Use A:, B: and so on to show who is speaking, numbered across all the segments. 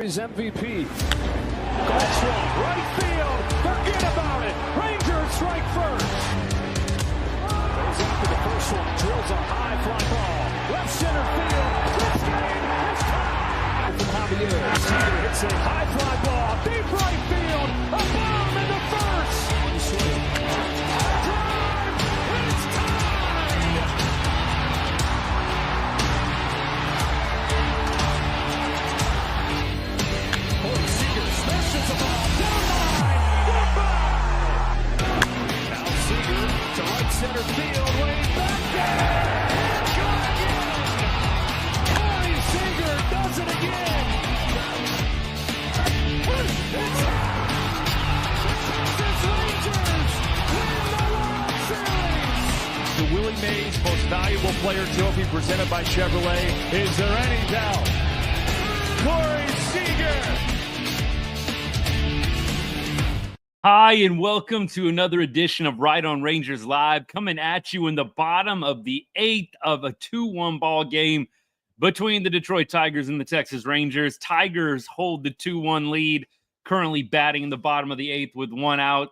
A: His MVP. That's one. Right field. Forget about it. Rangers strike first. Goes after the first one. Drills a high fly ball. Left center field. This game is tied. From Javier. Seager hits a high fly ball. Deep right field. A bomb in the first. Drive. It's tied. Seager smashes the ball down line. Goodbye. Now Seager to right center field. Way back there. Gone again. Corey Seager does it again. It's Texas Rangers win the World Series. The Willie Mays Most Valuable Player Trophy presented by Chevrolet. Is there any doubt? Corey Seager.
B: Hi, and welcome to another edition of Right on Rangers Live, coming at you in the bottom of the eighth of a 2-1 ball game between the Detroit Tigers and the Texas Rangers. Tigers hold the 2-1 lead, currently batting in the bottom of the eighth with one out.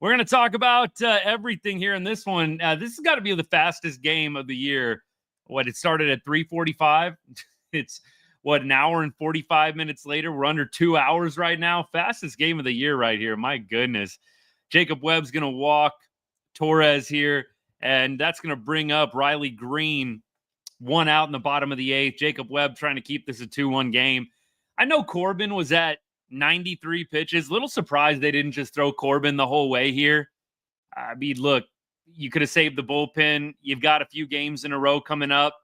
B: We're going to talk about everything here in this one. This has got to be the fastest game of the year. It started at 3:45. It's an hour and 45 minutes later. We're under 2 hours right now. Fastest game of the year right here. My goodness. Jacob Webb's going to walk Torres here, and that's going to bring up Riley Green, one out in the bottom of the eighth. Jacob Webb trying to keep this a 2-1 game. I know Corbin was at 93 pitches. Little surprised they didn't just throw Corbin the whole way here. I mean, look, you could have saved the bullpen. You've got a few games in a row coming up.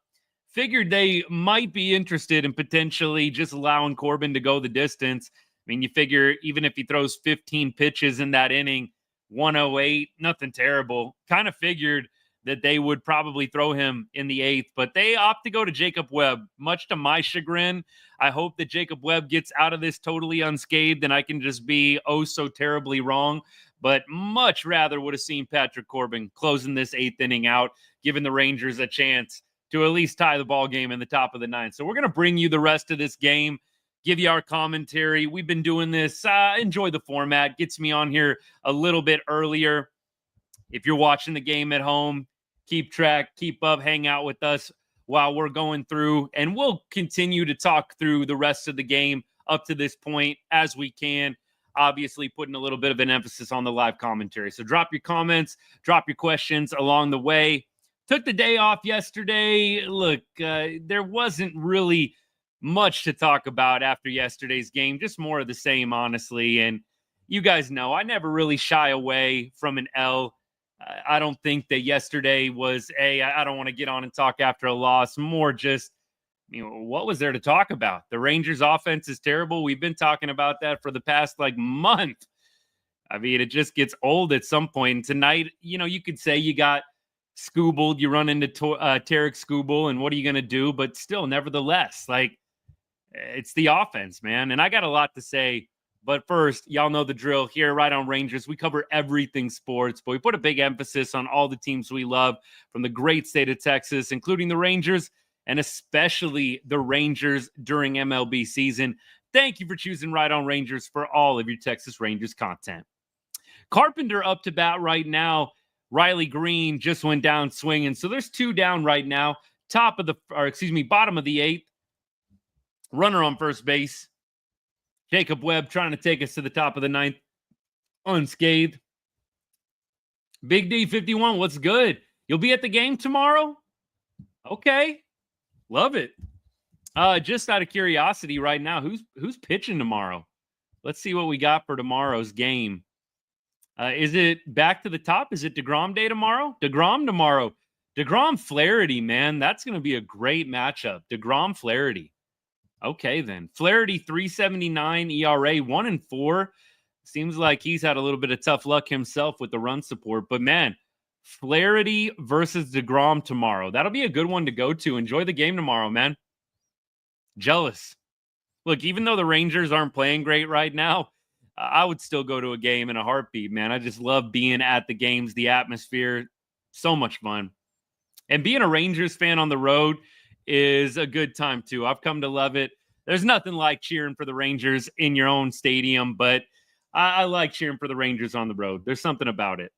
B: Figured they might be interested in potentially just allowing Corbin to go the distance. I mean, you figure even if he throws 15 pitches in that inning, 108, nothing terrible. Kind of figured that they would probably throw him in the eighth, but they opt to go to Jacob Webb, much to my chagrin. I hope that Jacob Webb gets out of this totally unscathed and I can just be oh so terribly wrong, but much rather would have seen Patrick Corbin closing this eighth inning out, giving the Rangers a chance to at least tie the ball game in the top of the ninth. So we're going to bring you the rest of this game, give you our commentary. We've been doing this. Enjoy the format. Gets me on here a little bit earlier. If you're watching the game at home, keep track, keep up, hang out with us while we're going through, and we'll continue to talk through the rest of the game up to this point as we can. Obviously, putting a little bit of an emphasis on the live commentary. So drop your comments, drop your questions along the way. Took the day off yesterday. Look, there wasn't really much to talk about after yesterday's game. Just more of the same, honestly. And you guys know I never really shy away from an L. I don't think that yesterday was I don't want to get on and talk after a loss. More just, what was there to talk about? The Rangers offense is terrible. We've been talking about that for the past month. I mean, it just gets old at some point. And tonight, you could say you got Skubal, you run into Tarik Skubal, and what are you going to do? But still, nevertheless, it's the offense, man. And I got a lot to say. But first, y'all know the drill here, right on Rangers. We cover everything sports, but we put a big emphasis on all the teams we love from the great state of Texas, including the Rangers, and especially the Rangers during MLB season. Thank you for choosing Right on Rangers for all of your Texas Rangers content. Carpenter up to bat right now. Riley Green just went down swinging. So there's two down right now. Bottom of the eighth. Runner on first base. Jacob Webb trying to take us to the top of the ninth unscathed. Big D51, what's good? You'll be at the game tomorrow? Okay. Love it. Just out of curiosity right now, who's pitching tomorrow? Let's see what we got for tomorrow's game. Is it back to the top? Is it DeGrom day tomorrow? DeGrom tomorrow. DeGrom Flaherty, man. That's going to be a great matchup. DeGrom Flaherty. Okay, then. Flaherty, 3.79 ERA, 1-4. Seems like he's had a little bit of tough luck himself with the run support. But, man, Flaherty versus DeGrom tomorrow. That'll be a good one to go to. Enjoy the game tomorrow, man. Jealous. Look, even though the Rangers aren't playing great right now, I would still go to a game in a heartbeat, man. I just love being at the games, the atmosphere. So much fun. And being a Rangers fan on the road is a good time, too. I've come to love it. There's nothing like cheering for the Rangers in your own stadium, but I like cheering for the Rangers on the road. There's something about it.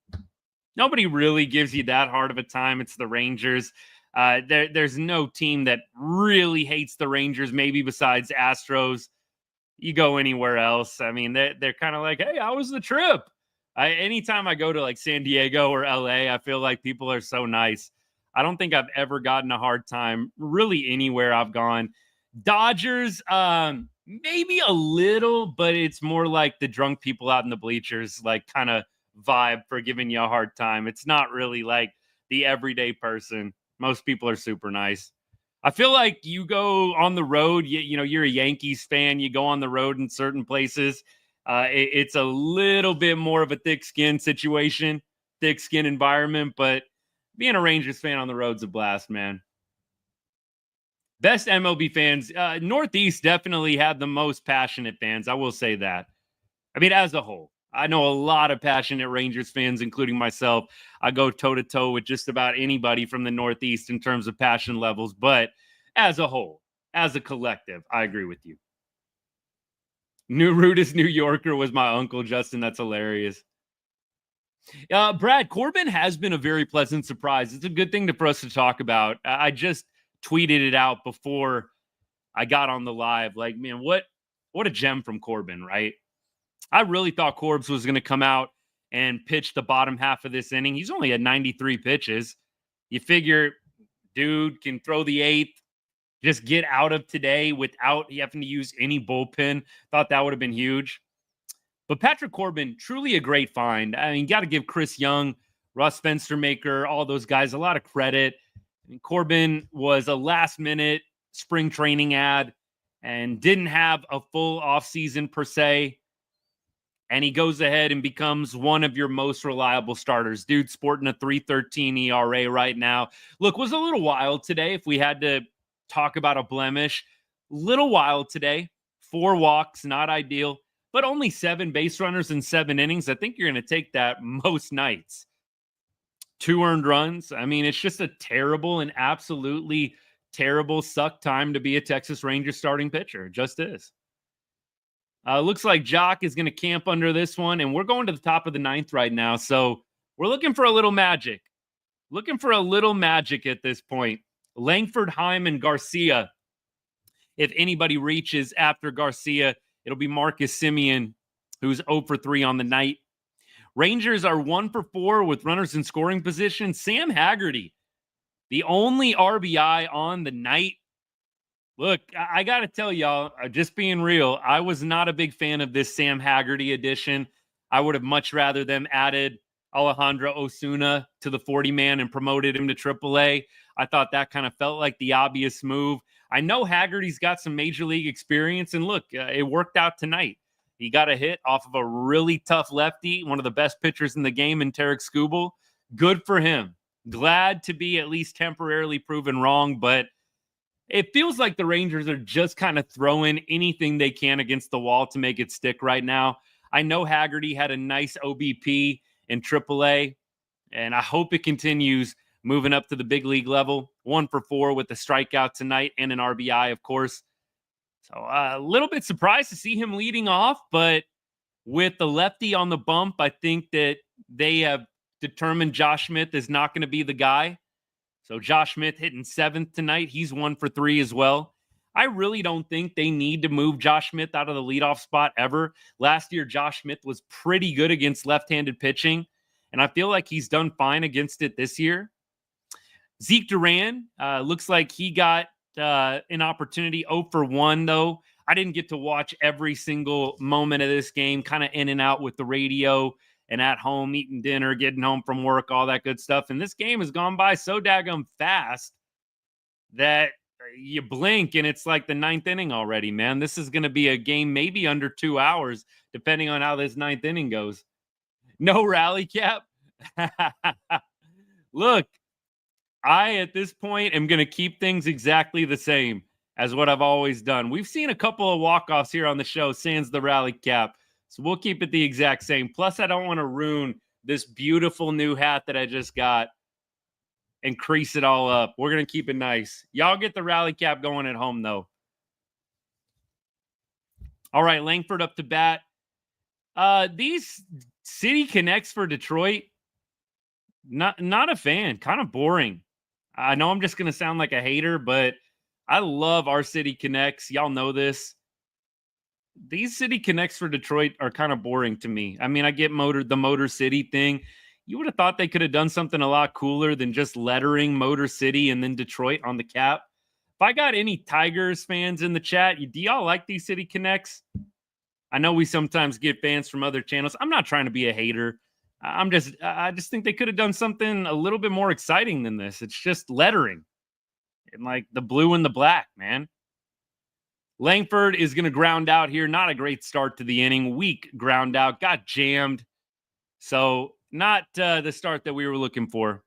B: Nobody really gives you that hard of a time. It's the Rangers. There's no team that really hates the Rangers, maybe besides Astros. You go anywhere else, I mean, they're kind of like, hey, how was the trip? Anytime I go to like San Diego or LA, I feel like people are so nice. I don't think I've ever gotten a hard time really anywhere I've gone. Dodgers, maybe a little, but it's more like the drunk people out in the bleachers, like kind of vibe for giving you a hard time. It's not really like the everyday person. Most people are super nice. I feel like you go on the road, you know, you're a Yankees fan, you go on the road in certain places. It's a little bit more of a thick skin situation, thick skin environment, but being a Rangers fan on the road's a blast, man. Best MLB fans, Northeast definitely had the most passionate fans. I will say that. I mean, as a whole, I know a lot of passionate Rangers fans, including myself. I go toe-to-toe with just about anybody from the Northeast in terms of passion levels. But as a whole, as a collective, I agree with you. New Rudest New Yorker was my uncle, Justin. That's hilarious. Brad, Corbin has been a very pleasant surprise. It's a good thing for us to talk about. I just tweeted it out before I got on the live. Like, man, what a gem from Corbin, right? I really thought Corbs was going to come out and pitch the bottom half of this inning. He's only at 93 pitches. You figure dude can throw the eighth, just get out of today without having to use any bullpen. Thought that would have been huge. But Patrick Corbin, truly a great find. I mean, got to give Chris Young, Russ Fenstermaker, all those guys a lot of credit. I mean, Corbin was a last-minute spring training ad and didn't have a full offseason per se. And he goes ahead and becomes one of your most reliable starters. Dude, sporting a 3.13 ERA right now. Look, was a little wild today if we had to talk about a blemish. Little wild today. 4 walks, not ideal. But only 7 base runners in 7 innings. I think you're going to take that most nights. 2 earned runs. I mean, it's just a terrible and absolutely terrible suck time to be a Texas Rangers starting pitcher. It just is. Looks like Jock is going to camp under this one, and we're going to the top of the 9th right now. So we're looking for a little magic. Looking for a little magic at this point. Langford, Heim, and Garcia. If anybody reaches after Garcia, it'll be Marcus Semien, who's 0 for 3 on the night. Rangers are 1 for 4 with runners in scoring position. Sam Haggerty, the only RBI on the night. Look, I got to tell y'all, just being real, I was not a big fan of this Sam Haggerty addition. I would have much rather them added Alejandro Osuna to the 40-man and promoted him to AAA. I thought that kind of felt like the obvious move. I know Haggerty's got some major league experience, and look, it worked out tonight. He got a hit off of a really tough lefty, one of the best pitchers in the game in Tarik Skubal. Good for him. Glad to be at least temporarily proven wrong, but it feels like the Rangers are just kind of throwing anything they can against the wall to make it stick right now. I know Haggerty had a nice OBP in AAA, and I hope it continues moving up to the big league level. 1 for 4 with a strikeout tonight and an RBI, of course. So a little bit surprised to see him leading off, but with the lefty on the bump, I think that they have determined Josh Smith is not going to be the guy. So Josh Smith hitting 7th tonight. He's 1 for 3 as well. I really don't think they need to move Josh Smith out of the leadoff spot ever. Last year, Josh Smith was pretty good against left-handed pitching, and I feel like he's done fine against it this year. Zeke Duran looks like he got an opportunity. 0 for 1, though. I didn't get to watch every single moment of this game, kind of in and out with the radio and at home, eating dinner, getting home from work, all that good stuff. And this game has gone by so daggum fast that you blink and it's like the 9th inning already, man. This is going to be a game maybe under 2 hours, depending on how this 9th inning goes. No rally cap. Look, I, at this point, am going to keep things exactly the same as what I've always done. We've seen a couple of walk-offs here on the show, sans the rally cap. So we'll keep it the exact same. Plus, I don't want to ruin this beautiful new hat that I just got and crease it all up. We're going to keep it nice. Y'all get the rally cap going at home, though. All right, Langford up to bat. These City Connects for Detroit, not a fan. Kind of boring. I know I'm just going to sound like a hater, but I love our City Connects. Y'all know this. These City Connects for Detroit are kind of boring to me. I mean, I get the Motor City thing. You would have thought they could have done something a lot cooler than just lettering Motor City and then Detroit on the cap. If I got any Tigers fans in the chat, do y'all like these City Connects? I know we sometimes get fans from other channels. I'm not trying to be a hater. I just think they could have done something a little bit more exciting than this. It's just lettering and like the blue and the black, man. Langford is going to ground out here. Not a great start to the inning. Weak ground out. Got jammed. So not the start that we were looking for.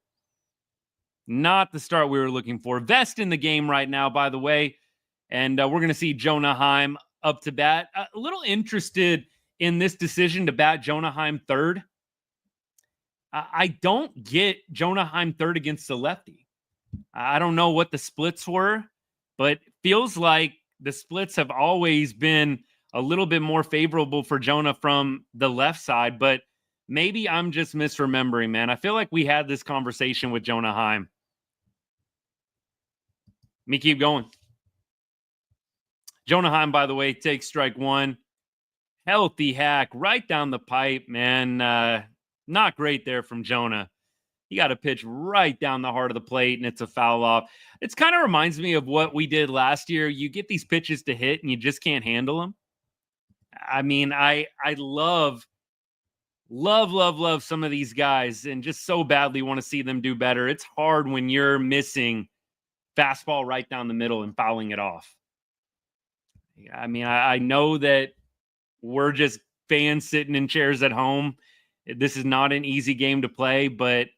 B: Not the start we were looking for. Vest in the game right now, by the way. And we're going to see Jonah Heim up to bat. A little interested in this decision to bat Jonah Heim third. I don't get Jonah Heim third against the lefty. I don't know what the splits were, but feels like the splits have always been a little bit more favorable for Jonah from the left side, but maybe I'm just misremembering, man. I feel like we had this conversation with Jonah Heim. Let me keep going. Jonah Heim, by the way, takes strike one. Healthy hack right down the pipe, man. Not great there from Jonah. You got to pitch right down the heart of the plate, and it's a foul off. It kind of reminds me of what we did last year. You get these pitches to hit, and you just can't handle them. I mean, I love some of these guys, and just so badly want to see them do better. It's hard when you're missing fastball right down the middle and fouling it off. I mean, I know that we're just fans sitting in chairs at home. This is not an easy game to play, but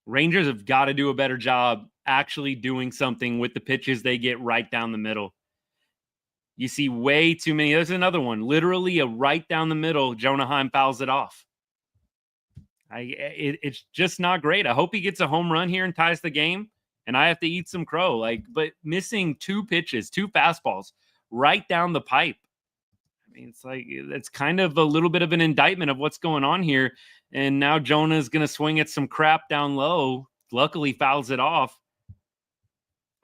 B: Rangers have got to do a better job actually doing something with the pitches they get right down the middle. You see way too many. There's another one. Literally a right down the middle. Jonah Heim fouls it off. It's just not great. I hope he gets a home run here and ties the game, and I have to eat some crow. But missing two pitches, two fastballs right down the pipe. I mean, it's like that's kind of a little bit of an indictment of what's going on here. And now Jonah's going to swing at some crap down low. Luckily, fouls it off.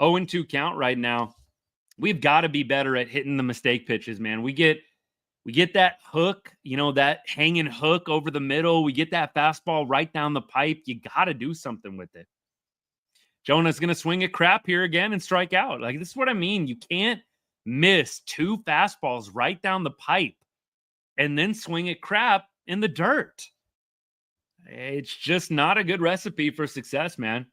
B: 0-2 count right now. We've got to be better at hitting the mistake pitches, man. We get that hook, that hanging hook over the middle. We get that fastball right down the pipe. You got to do something with it. Jonah's going to swing at crap here again and strike out. Like, this is what I mean. You can't miss two fastballs right down the pipe and then swing at crap in the dirt. It's just not a good recipe for success, man.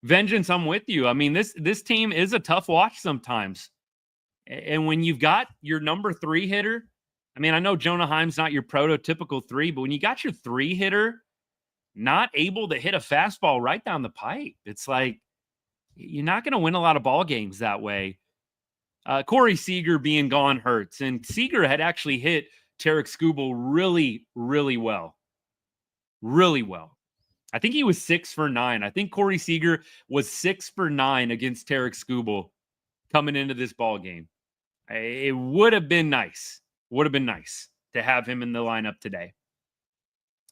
B: Vengeance, I'm with you. I mean, this team is a tough watch sometimes. And when you've got your number 3 hitter, I mean, I know Jonah Heim's not your prototypical 3, but when you got your 3 hitter not able to hit a fastball right down the pipe, it's like you're not going to win a lot of ball games that way. Corey Seager being gone hurts, and Seager had actually hit Tarik Skubal really, really well. Really well. I think he was 6 for 9. I think Corey Seager was 6 for 9 against Tarik Skubal coming into this ball game. It would have been nice. Would have been nice to have him in the lineup today.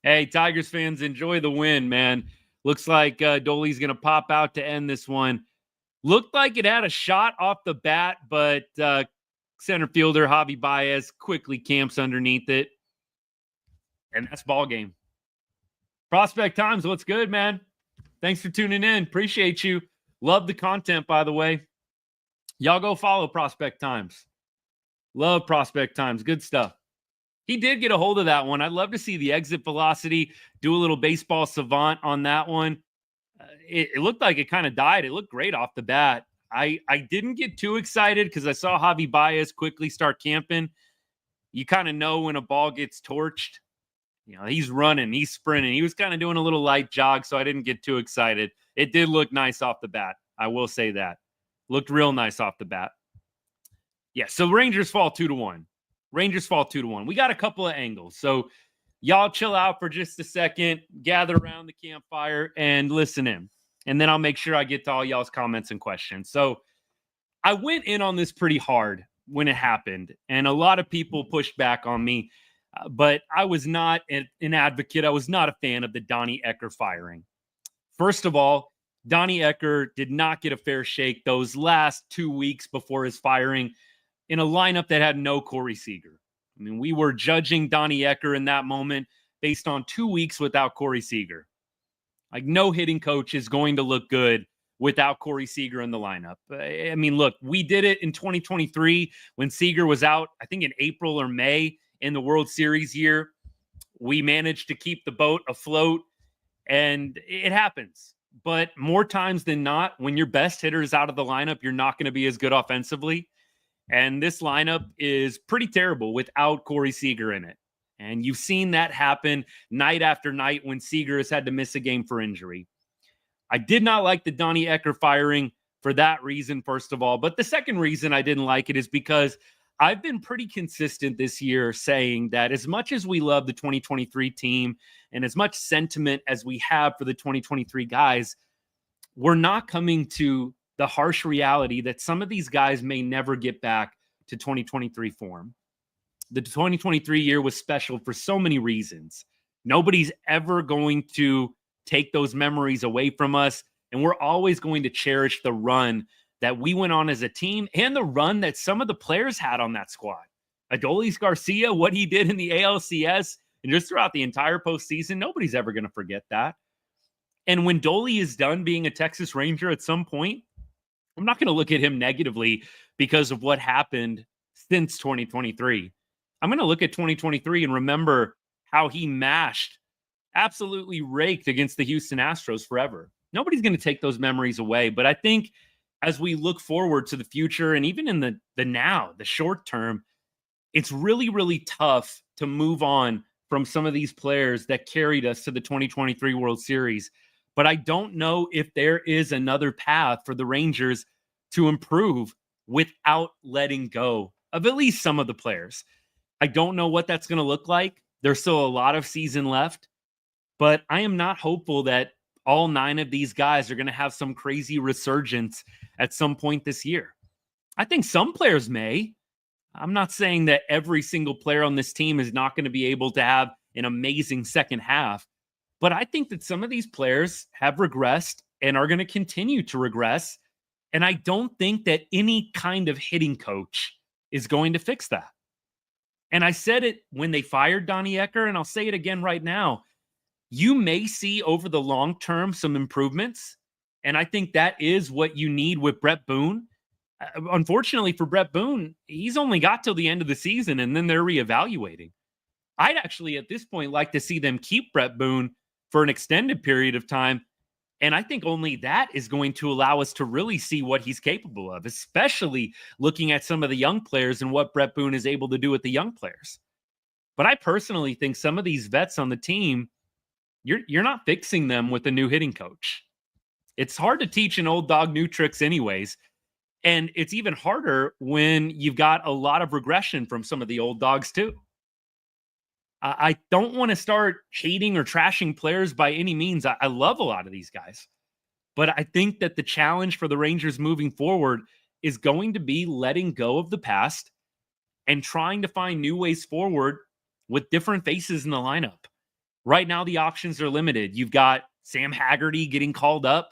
B: Hey, Tigers fans, enjoy the win, man. Looks like Dolly's going to pop out to end this one. Looked like it had a shot off the bat, but center fielder Javi Baez quickly camps underneath it. And that's ball game. Prospect Times, what's good, man? Thanks for tuning in. Appreciate you. Love the content, by the way. Y'all go follow Prospect Times. Love Prospect Times. Good stuff. He did get a hold of that one. I'd love to see the exit velocity, do a little baseball savant on that one. It looked like it kind of died. It looked great off the bat. I didn't get too excited because I saw Javi Baez quickly start camping. You kind of know when a ball gets torched. He's running, he's sprinting. He was kind of doing a little light jog, so I didn't get too excited. It did look nice off the bat. I will say that. Looked real nice off the bat. Yeah, so Rangers fall 2-1. Rangers fall 2-1. We got a couple of angles. So y'all chill out for just a second, gather around the campfire, and listen in. And then I'll make sure I get to all y'all's comments and questions. So I went in on this pretty hard when it happened, and a lot of people pushed back on me, but I was not an advocate. I was not a fan of the Donnie Ecker firing. First of all, Donnie Ecker did not get a fair shake those last 2 weeks before his firing in a lineup that had no Corey Seager. I mean, we were judging Donnie Ecker in that moment based on 2 weeks without Corey Seager. Like, no hitting coach is going to look good without Corey Seager in the lineup. I mean, look, we did it in 2023 when Seager was out, I think in April or May in the World Series year. We managed to keep the boat afloat, and it happens. But more times than not, when your best hitter is out of the lineup, you're not going to be as good offensively. And this lineup is pretty terrible without Corey Seager in it. And you've seen that happen night after night when Seager has had to miss a game for injury. I did not like the Donnie Ecker firing for that reason, first of all. But the second reason I didn't like it is because I've been pretty consistent this year saying that as much as we love the 2023 team and as much sentiment as we have for the 2023 guys, we're not coming to the harsh reality that some of these guys may never get back to 2023 form. The 2023 year was special for so many reasons. Nobody's ever going to take those memories away from us, and we're always going to cherish the run that we went on as a team and the run that some of the players had on that squad. Adolis Garcia, what he did in the ALCS and just throughout the entire postseason, nobody's ever going to forget that. And when Dolly is done being a Texas Ranger at some point, I'm not going to look at him negatively because of what happened since 2023. I'm going to look at 2023 and remember how he mashed, absolutely raked against the Houston Astros forever. Nobody's going to take those memories away. But I think as we look forward to the future and even in the now, the short term, it's really, really tough to move on from some of these players that carried us to the 2023 World Series. But I don't know if there is another path for the Rangers to improve without letting go of at least some of the players. I don't know what that's going to look like. There's still a lot of season left, but I am not hopeful that all 9 of these guys are going to have some crazy resurgence at some point this year. I think some players may. I'm not saying that every single player on this team is not going to be able to have an amazing second half, but I think that some of these players have regressed and are going to continue to regress. And I don't think that any kind of hitting coach is going to fix that. And I said it when they fired Donnie Ecker, and I'll say it again right now. You may see over the long term some improvements, and I think that is what you need with Brett Boone. Unfortunately for Brett Boone, he's only got till the end of the season, and then they're reevaluating. I'd actually, at this point, like to see them keep Brett Boone for an extended period of time, and I think only that is going to allow us to really see what he's capable of, especially looking at some of the young players and what Brett Boone is able to do with the young players. But I personally think some of these vets on the team, you're not fixing them with a new hitting coach. It's hard to teach an old dog new tricks anyways. And it's even harder when you've got a lot of regression from some of the old dogs too. I don't want to start hating or trashing players by any means. I love a lot of these guys. But I think that the challenge for the Rangers moving forward is going to be letting go of the past and trying to find new ways forward with different faces in the lineup. Right now, the options are limited. You've got Sam Haggerty getting called up.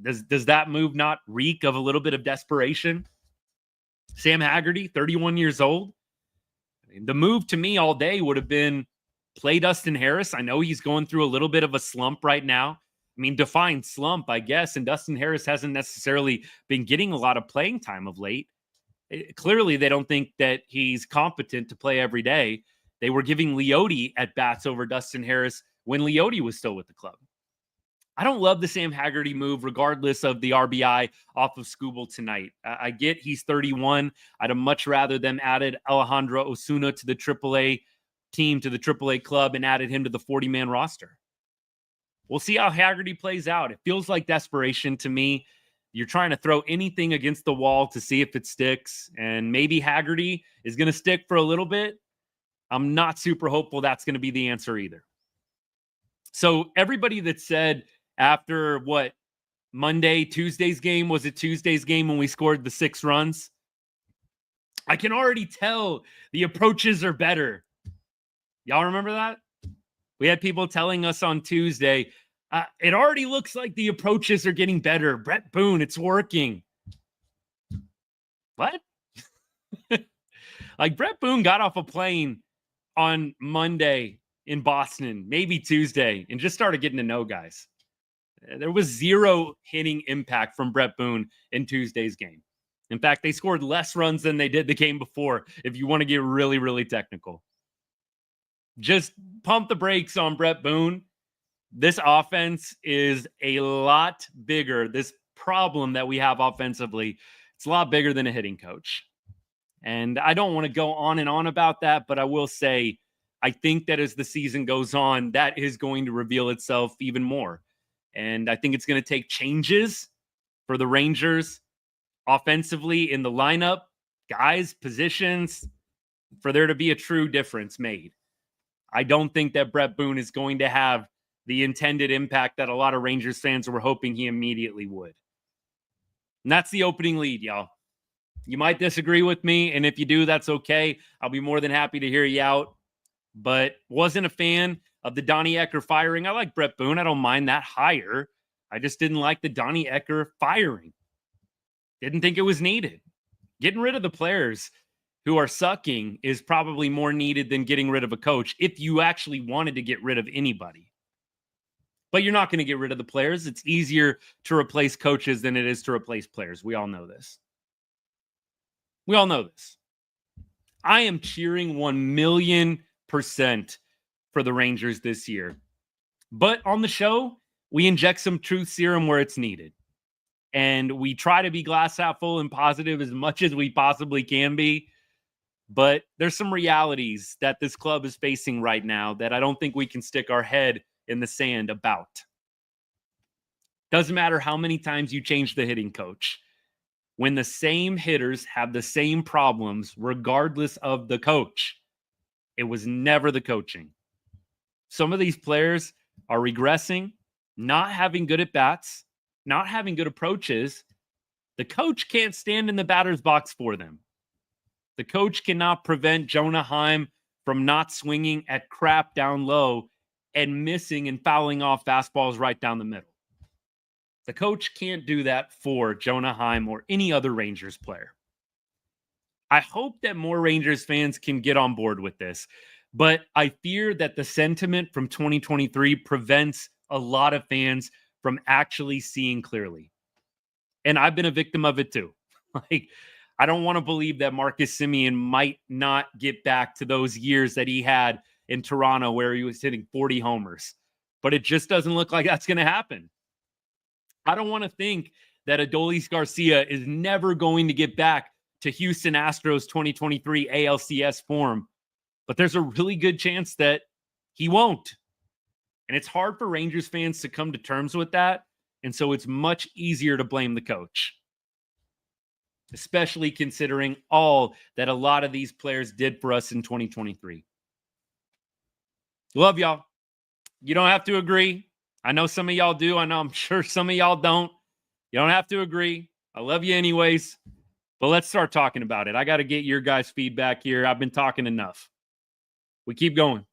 B: Does that move not reek of a little bit of desperation? Sam Haggerty, 31 years old. The move to me all day would have been play Dustin Harris. I know he's going through a little bit of a slump right now. I mean, define slump, I guess. And Dustin Harris hasn't necessarily been getting a lot of playing time of late. Clearly, they don't think that he's competent to play every day. They were giving Leote at bats over Dustin Harris when Leote was still with the club. I don't love the Sam Haggerty move, regardless of the RBI off of Skubal tonight. I get he's 31. I'd have much rather them added Alejandro Osuna to the AAA team, to the AAA club, and added him to the 40-man roster. We'll see how Haggerty plays out. It feels like desperation to me. You're trying to throw anything against the wall to see if it sticks, and maybe Haggerty is going to stick for a little bit. I'm not super hopeful that's going to be the answer either. So everybody that said after Tuesday's game, was it Tuesday's game when we scored the 6 runs? I can already tell the approaches are better. Y'all remember that? We had people telling us on Tuesday, it already looks like the approaches are getting better. Brett Boone, it's working. What? Like, Brett Boone got off a plane on Monday in Boston, maybe Tuesday, and just started getting to know guys. There was zero hitting impact from Brett Boone in Tuesday's game. In fact, they scored less runs than they did the game before, if you want to get really, really technical. Just pump the brakes on Brett Boone. This offense is a lot bigger. This problem that we have offensively, it's a lot bigger than a hitting coach. And I don't want to go on and on about that, but I will say, I think that as the season goes on, that is going to reveal itself even more. And I think it's going to take changes for the Rangers offensively in the lineup, guys, positions, for there to be a true difference made. I don't think that Brett Boone is going to have the intended impact that a lot of Rangers fans were hoping he immediately would. And that's the opening lead, y'all. You might disagree with me, and if you do, that's okay. I'll be more than happy to hear you out. But wasn't a fan of the Donnie Ecker firing. I like Brett Boone. I don't mind that hire. I just didn't like the Donnie Ecker firing. Didn't think it was needed. Getting rid of the players who are sucking is probably more needed than getting rid of a coach if you actually wanted to get rid of anybody. But you're not going to get rid of the players. It's easier to replace coaches than it is to replace players. We all know this. We all know this. I am cheering 1,000,000% for the Rangers this year. But on the show, we inject some truth serum where it's needed. And we try to be glass half full and positive as much as we possibly can be. But there's some realities that this club is facing right now that I don't think we can stick our head in the sand about. Doesn't matter how many times you change the hitting coach. When the same hitters have the same problems, regardless of the coach, it was never the coaching. Some of these players are regressing, not having good at-bats, not having good approaches. The coach can't stand in the batter's box for them. The coach cannot prevent Jonah Heim from not swinging at crap down low and missing and fouling off fastballs right down the middle. The coach can't do that for Jonah Heim or any other Rangers player. I hope that more Rangers fans can get on board with this, but I fear that the sentiment from 2023 prevents a lot of fans from actually seeing clearly. And I've been a victim of it too. I don't want to believe that Marcus Semien might not get back to those years that he had in Toronto where he was hitting 40 homers. But it just doesn't look like that's going to happen. I don't want to think that Adolis Garcia is never going to get back to Houston Astros 2023 ALCS form. But there's a really good chance that he won't. And it's hard for Rangers fans to come to terms with that. And so it's much easier to blame the coach, especially considering all that a lot of these players did for us in 2023. Love y'all. You don't have to agree. I know some of y'all do. I know I'm sure some of y'all don't. You don't have to agree. I love you anyways. But let's start talking about it. I got to get your guys' feedback here. I've been talking enough. We keep going.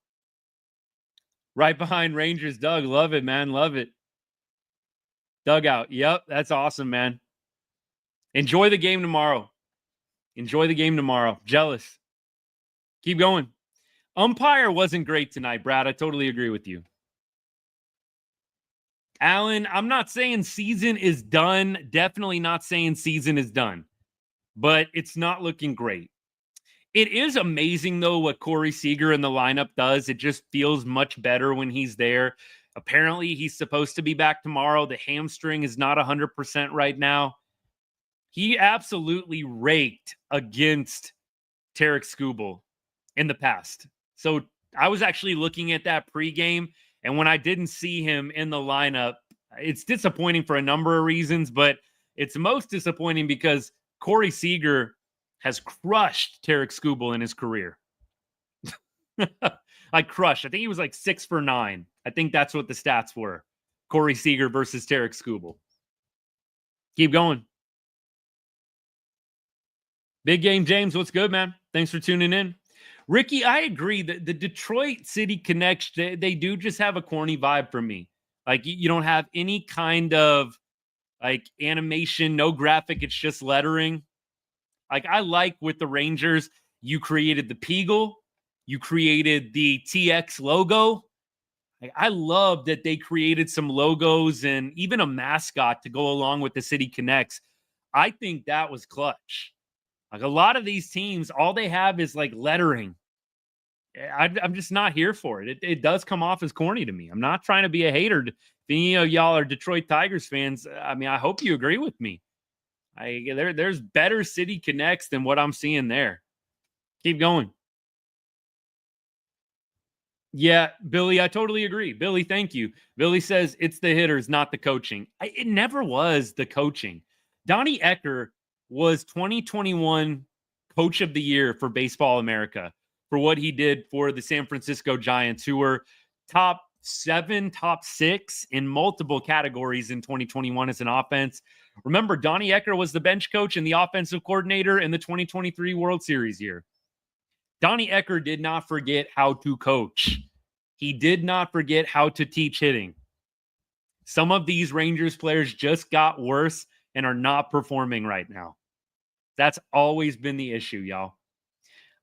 B: Right behind Rangers, Doug. Love it, man. Love it. Dugout. Yep, that's awesome, man. Enjoy the game tomorrow. Enjoy the game tomorrow. Jealous. Keep going. Umpire wasn't great tonight, Brad. I totally agree with you. Alan, I'm not saying season is done. Definitely not saying season is done. But it's not looking great. It is amazing, though, what Corey Seager in the lineup does. It just feels much better when he's there. Apparently, he's supposed to be back tomorrow. The hamstring is not 100% right now. He absolutely raked against Tarik Skubal in the past. So I was actually looking at that pregame, and when I didn't see him in the lineup, it's disappointing for a number of reasons, but it's most disappointing because Corey Seager has crushed Tarik Skubal in his career. Crushed. I think he was like 6 for 9. I think that's what the stats were. Corey Seager versus Tarik Skubal. Keep going. Big Game James, what's good, man? Thanks for tuning in. Ricky, I agree that the Detroit City Connection, they do just have a corny vibe for me. Like, you don't have any kind of like animation, no graphic, it's just lettering. Like, I like with the Rangers, you created the Peagle, you created the TX logo. Like, I love that they created some logos and even a mascot to go along with the City Connects. I think that was clutch. Like, a lot of these teams, all they have is like lettering. I'm just not here for it. It does come off as corny to me. I'm not trying to be a hater. If any of y'all are Detroit Tigers fans, I mean, I hope you agree with me. There's better City Connects than what I'm seeing there. Keep going. Yeah, Billy, I totally agree. Billy, thank you. Billy says it's the hitters, not the coaching. It never was the coaching. Donnie Ecker was 2021 Coach of the Year for Baseball America for what he did for the San Francisco Giants, who were top 7, top 6 in multiple categories in 2021 as an offense. Remember, Donnie Ecker was the bench coach and the offensive coordinator in the 2023 World Series year. Donnie Ecker did not forget how to coach. He did not forget how to teach hitting. Some of these Rangers players just got worse and are not performing right now. That's always been the issue, y'all.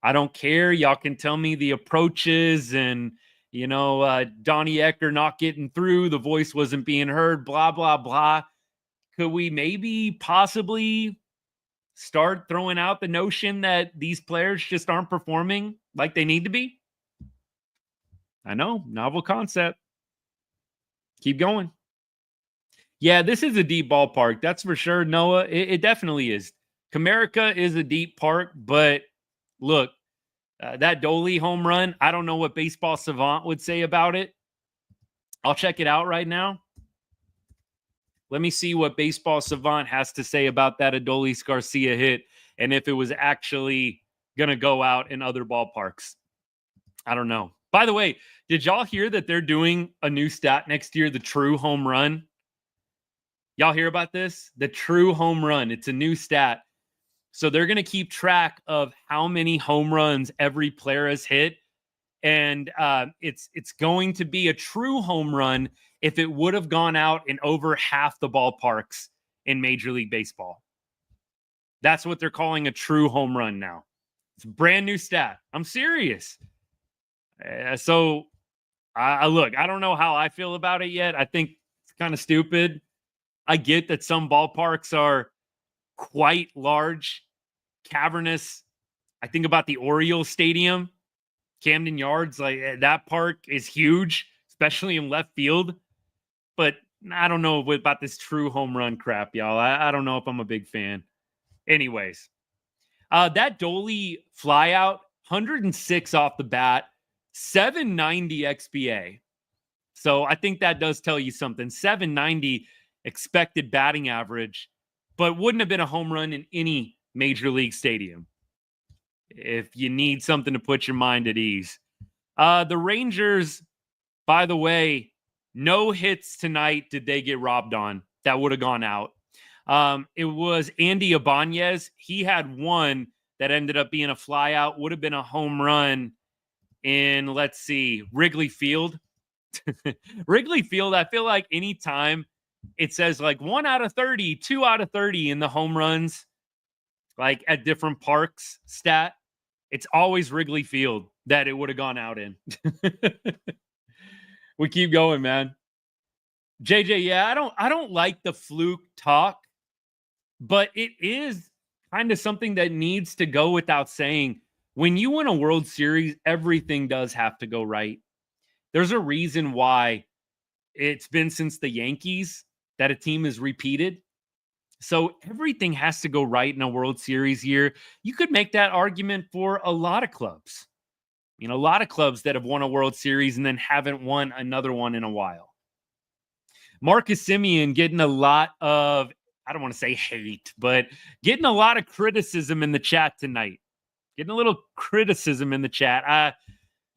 B: I don't care. Y'all can tell me the approaches and, Donnie Ecker not getting through, the voice wasn't being heard, blah, blah, blah. Could we maybe possibly start throwing out the notion that these players just aren't performing like they need to be? I know, novel concept. Keep going. Yeah, this is a deep ballpark. That's for sure, Noah. It definitely is. Comerica is a deep park, but look, that Dolly home run, I don't know what Baseball Savant would say about it. I'll check it out right now. Let me see what Baseball Savant has to say about that Adolis Garcia hit and if it was actually going to go out in other ballparks. I don't know. By the way, did y'all hear that they're doing a new stat next year, the true home run? Y'all hear about this? The true home run. It's a new stat. So they're going to keep track of how many home runs every player has hit. And it's going to be a true home run if it would have gone out in over half the ballparks in Major League Baseball. That's what they're calling a true home run now. It's a brand new stat. I'm serious. Look, I don't know how I feel about it yet. I think it's kind of stupid. I get that some ballparks are quite large, cavernous. I think about the Orioles Stadium, Camden Yards. Like, that park is huge, especially in left field. But I don't know about this true home run crap, y'all. I don't know if I'm a big fan. Anyways, that Dolly flyout, 106 off the bat, 790 XBA. So I think that does tell you something. 790 expected batting average, but wouldn't have been a home run in any major league stadium if you need something to put your mind at ease. The Rangers, by the way, no hits tonight did they get robbed on that would have gone out. It was Andy Ibanez. He had one that ended up being a flyout, would have been a home run in, let's see, Wrigley Field. Wrigley Field, I feel like anytime it says like 1 out of 30, 2 out of 30 in the home runs, like at different parks stat, it's always Wrigley Field that it would have gone out in. We keep going, man. JJ, yeah, I don't like the fluke talk, but it is kind of something that needs to go without saying. When you win a World Series, everything does have to go right. There's a reason why it's been since the Yankees that a team is repeated. So everything has to go right in a World Series year. You could make that argument for a lot of clubs. A lot of clubs that have won a World Series and then haven't won another one in a while. Marcus Semien getting a lot of, I don't want to say hate, but getting a lot of criticism in the chat tonight. Getting a little criticism in the chat.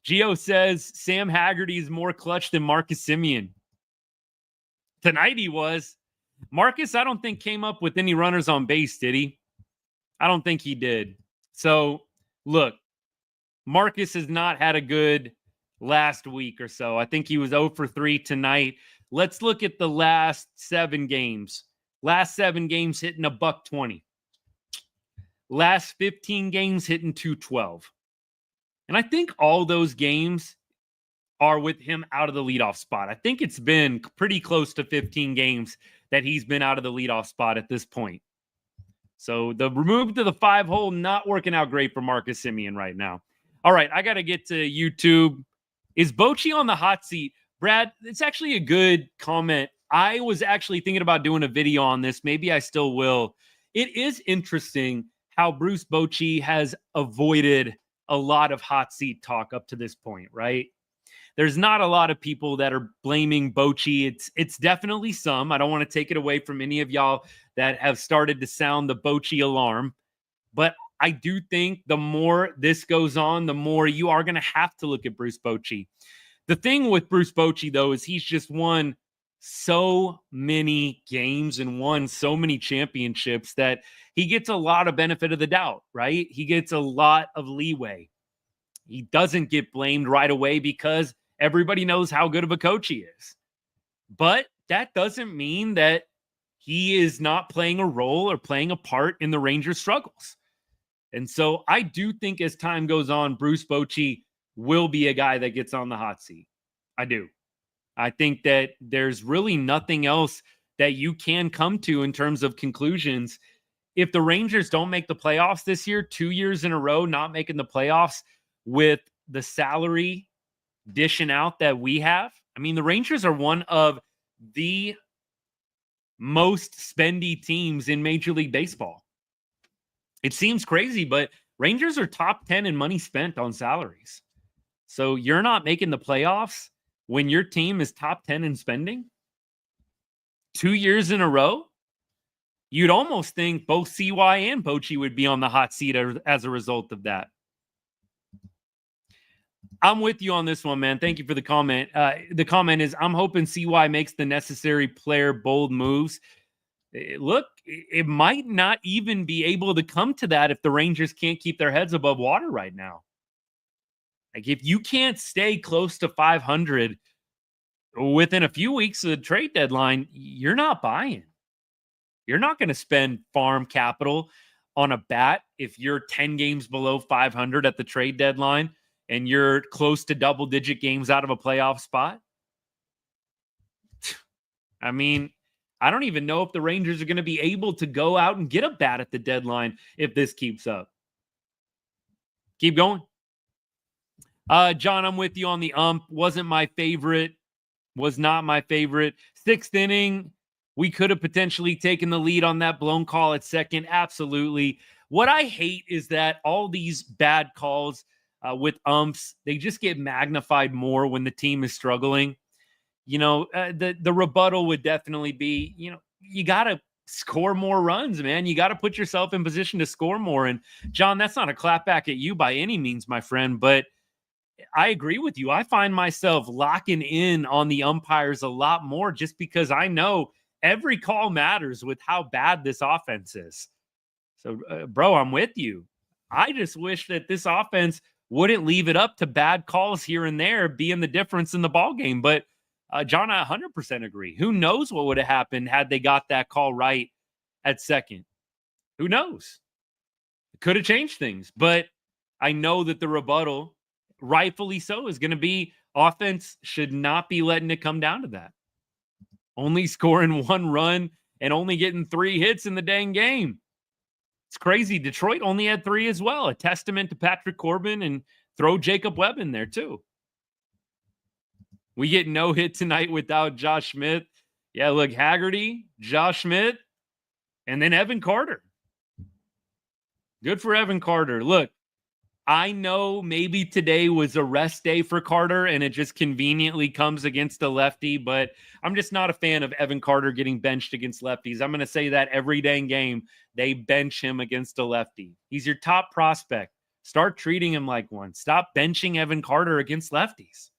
B: Gio says Sam Haggerty is more clutch than Marcus Semien. Tonight he was. Marcus, I don't think, came up with any runners on base, did he? I don't think he did. So, look, Marcus has not had a good last week or so. I think he was 0 for 3 tonight. Let's look at the last 7 games. Last 7 games hitting $120. Last 15 games hitting 212. And I think all those games are with him out of the leadoff spot. I think it's been pretty close to 15 games that he's been out of the leadoff spot at this point. So the move to the 5-hole not working out great for Marcus Semien right now. All right, I got to get to YouTube. Is Bochy on the hot seat? Brad, it's actually a good comment. I was actually thinking about doing a video on this. Maybe I still will. It is interesting how Bruce Bochy has avoided a lot of hot seat talk up to this point, right? There's not a lot of people that are blaming Bochy. It's definitely some. I don't want to take it away from any of y'all that have started to sound the Bochy alarm. But I do think the more this goes on, the more you are going to have to look at Bruce Bochy. The thing with Bruce Bochy, though, is he's just won so many games and won so many championships that he gets a lot of benefit of the doubt, right? He gets a lot of leeway. He doesn't get blamed right away because everybody knows how good of a coach he is. But that doesn't mean that he is not playing a role or playing a part in the Rangers' struggles. And so I do think as time goes on, Bruce Bochy will be a guy that gets on the hot seat. I do. I think that there's really nothing else that you can come to in terms of conclusions. If the Rangers don't make the playoffs this year, 2 years in a row, not making the playoffs with the salary dishing out that we have, I mean, the Rangers are one of the most spendy teams in Major League Baseball. It seems crazy, but Rangers are top 10 in money spent on salaries. So you're not making the playoffs when your team is top 10 in spending 2 years in a row. You'd almost think both CY and Bochy would be on the hot seat as a result of that. I'm with you on this one, man. Thank you for the comment. The comment is, I'm hoping CY makes the necessary player bold moves. Look, it might not even be able to come to that if the Rangers can't keep their heads above water right now. Like, if you can't stay close to 500 within a few weeks of the trade deadline, you're not buying. You're not going to spend farm capital on a bat if you're 10 games below 500 at the trade deadline and you're close to double-digit games out of a playoff spot. I mean, I don't even know if the Rangers are going to be able to go out and get a bat at the deadline if this keeps up. Keep going. John, I'm with you on the ump. Wasn't my favorite. Was not my favorite. 6th inning, we could have potentially taken the lead on that blown call at second. Absolutely. What I hate is that all these bad calls with umps, they just get magnified more when the team is struggling. You know, the rebuttal would definitely be, you know, you got to score more runs, man. You got to put yourself in position to score more. And John, that's not a clap back at you by any means, my friend, but I agree with you. I find myself locking in on the umpires a lot more just because I know every call matters with how bad this offense is. So, bro, I'm with you. I just wish that this offense wouldn't leave it up to bad calls here and there being the difference in the ball game. But John, I 100% agree. Who knows what would have happened had they got that call right at second? Who knows? It could have changed things. But I know that the rebuttal, rightfully so, is going to be offense should not be letting it come down to that. Only scoring 1 run and only getting 3 hits in the dang game. It's crazy. Detroit only had 3 as well. A testament to Patrick Corbin, and throw Jacob Webb in there too. We get no hit tonight without Josh Smith. Yeah, look, Haggerty, Josh Smith, and then Evan Carter. Good for Evan Carter. Look, I know maybe today was a rest day for Carter and it just conveniently comes against a lefty, but I'm just not a fan of Evan Carter getting benched against lefties. I'm going to say that every dang game they bench him against a lefty. He's your top prospect. Start treating him like one. Stop benching Evan Carter against lefties.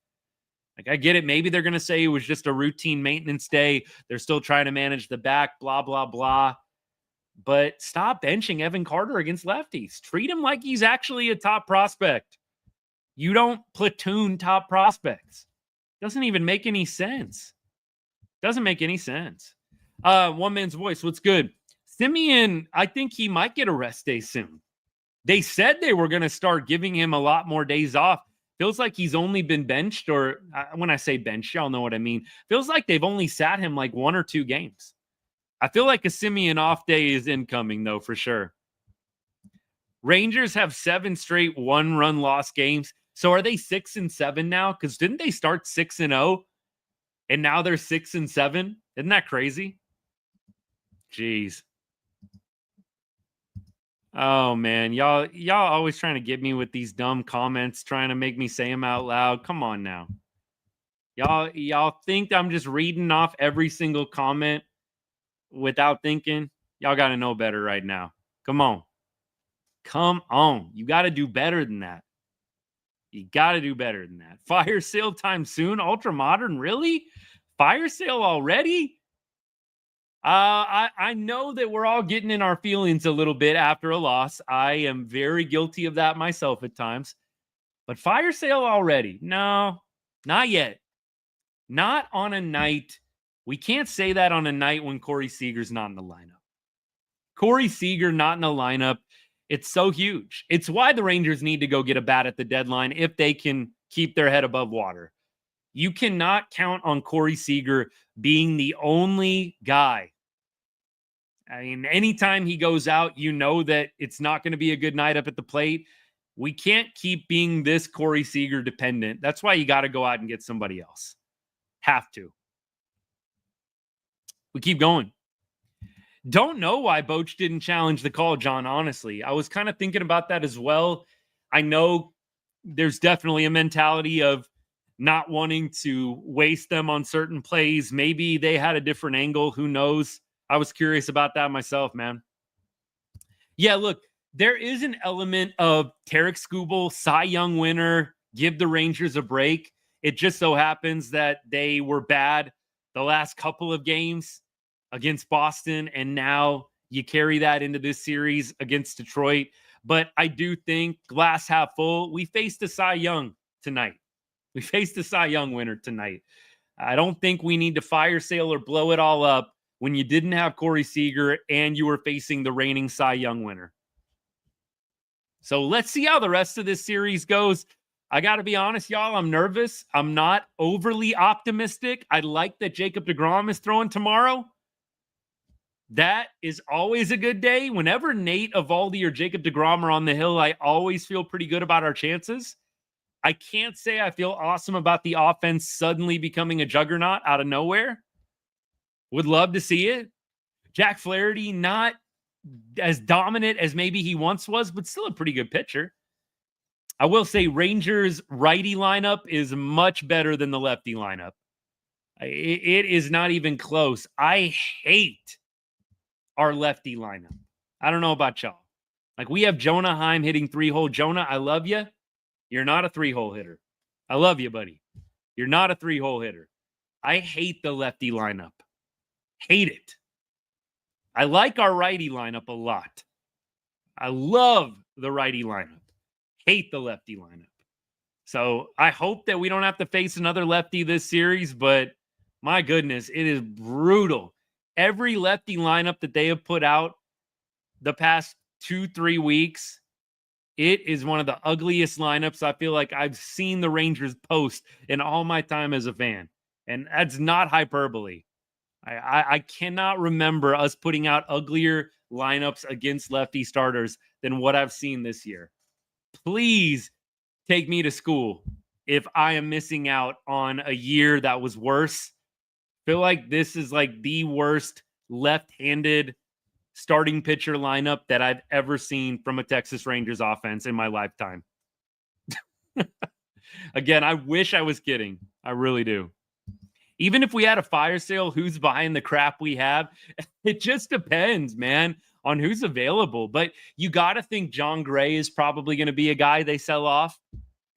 B: Like, I get it. Maybe they're going to say it was just a routine maintenance day. They're still trying to manage the back, blah, blah, blah. but stop benching Evan Carter against lefties. Treat him like he's actually a top prospect. You don't platoon top prospects. Doesn't even make any sense. Doesn't make any sense. One man's voice. What's good? Simeon, I think he might get a rest day soon. They said they were going to start giving him a lot more days off. Feels like he's only been benched, or when I say benched, y'all know what I mean. Feels like they've only sat him like 1 or 2 games. I feel like a Simeon off day is incoming, though, for sure. Rangers have 7 straight 1-run loss games. So are they 6-7 now? Because didn't they start 6-0? And now they're 6-7? Isn't that crazy? Jeez. Oh, man. Y'all always trying to get me with these dumb comments, trying to make me say them out loud. Come on now. Y'all think I'm just reading off every single comment without thinking? Y'all got to know better right now. Come on. Come on. You got to do better than that. You got to do better than that. Fire sale time soon. Ultra modern, really? Fire sale already? I know that we're all getting in our feelings a little bit after a loss. I am very guilty of that myself at times. But fire sale already? No, not yet. Not on a night. We can't say that on a night when Corey Seager's not in the lineup. Corey Seager not in the lineup. It's so huge. It's why the Rangers need to go get a bat at the deadline if they can keep their head above water. You cannot count on Corey Seager being the only guy. I mean, anytime he goes out, you know that it's not going to be a good night up at the plate. We can't keep being this Corey Seager dependent. That's why you got to go out and get somebody else. Have to. We keep going. Don't know why Boch didn't challenge the call, John, honestly. I was kind of thinking about that as well. I know there's definitely a mentality of not wanting to waste them on certain plays. Maybe they had a different angle. Who knows? I was curious about that myself, man. Yeah, look, there is an element of Tarik Skubal, Cy Young winner, give the Rangers a break. It just so happens that they were bad the last couple of games against Boston, and now you carry that into this series against Detroit. But I do think glass half full. We faced a Cy Young tonight. We faced a Cy Young winner tonight. I don't think we need to fire sale or blow it all up when you didn't have Corey Seager and you were facing the reigning Cy Young winner. So let's see how the rest of this series goes. I got to be honest, y'all, I'm nervous. I'm not overly optimistic. I like that Jacob deGrom is throwing tomorrow. That is always a good day. Whenever Nate Eovaldi or Jacob deGrom are on the hill, I always feel pretty good about our chances. I can't say I feel awesome about the offense suddenly becoming a juggernaut out of nowhere. Would love to see it. Jack Flaherty, not as dominant as maybe he once was, but still a pretty good pitcher. I will say Rangers' righty lineup is much better than the lefty lineup. It is not even close. I hate our lefty lineup. I don't know about y'all. Like, we have Jonah Heim hitting 3-hole. Jonah, I love you. You're not a 3-hole hitter. I love you, buddy. You're not a 3-hole hitter. I hate the lefty lineup. Hate it. I like our righty lineup a lot. I love the righty lineup. Hate the lefty lineup. So I hope that we don't have to face another lefty this series, but my goodness, it is brutal. Every lefty lineup that they have put out the past 2-3 weeks, it is one of the ugliest lineups I feel like I've seen the Rangers post in all my time as a fan. And that's not hyperbole. I cannot remember us putting out uglier lineups against lefty starters than what I've seen this year. Please take me to school if I am missing out on a year that was worse. I feel like this is like the worst left-handed starting pitcher lineup that I've ever seen from a Texas Rangers offense in my lifetime. Again, I wish I was kidding. I really do. Even if we had a fire sale, who's behind the crap we have? It just depends, man, on who's available. But you got to think John Gray is probably going to be a guy they sell off.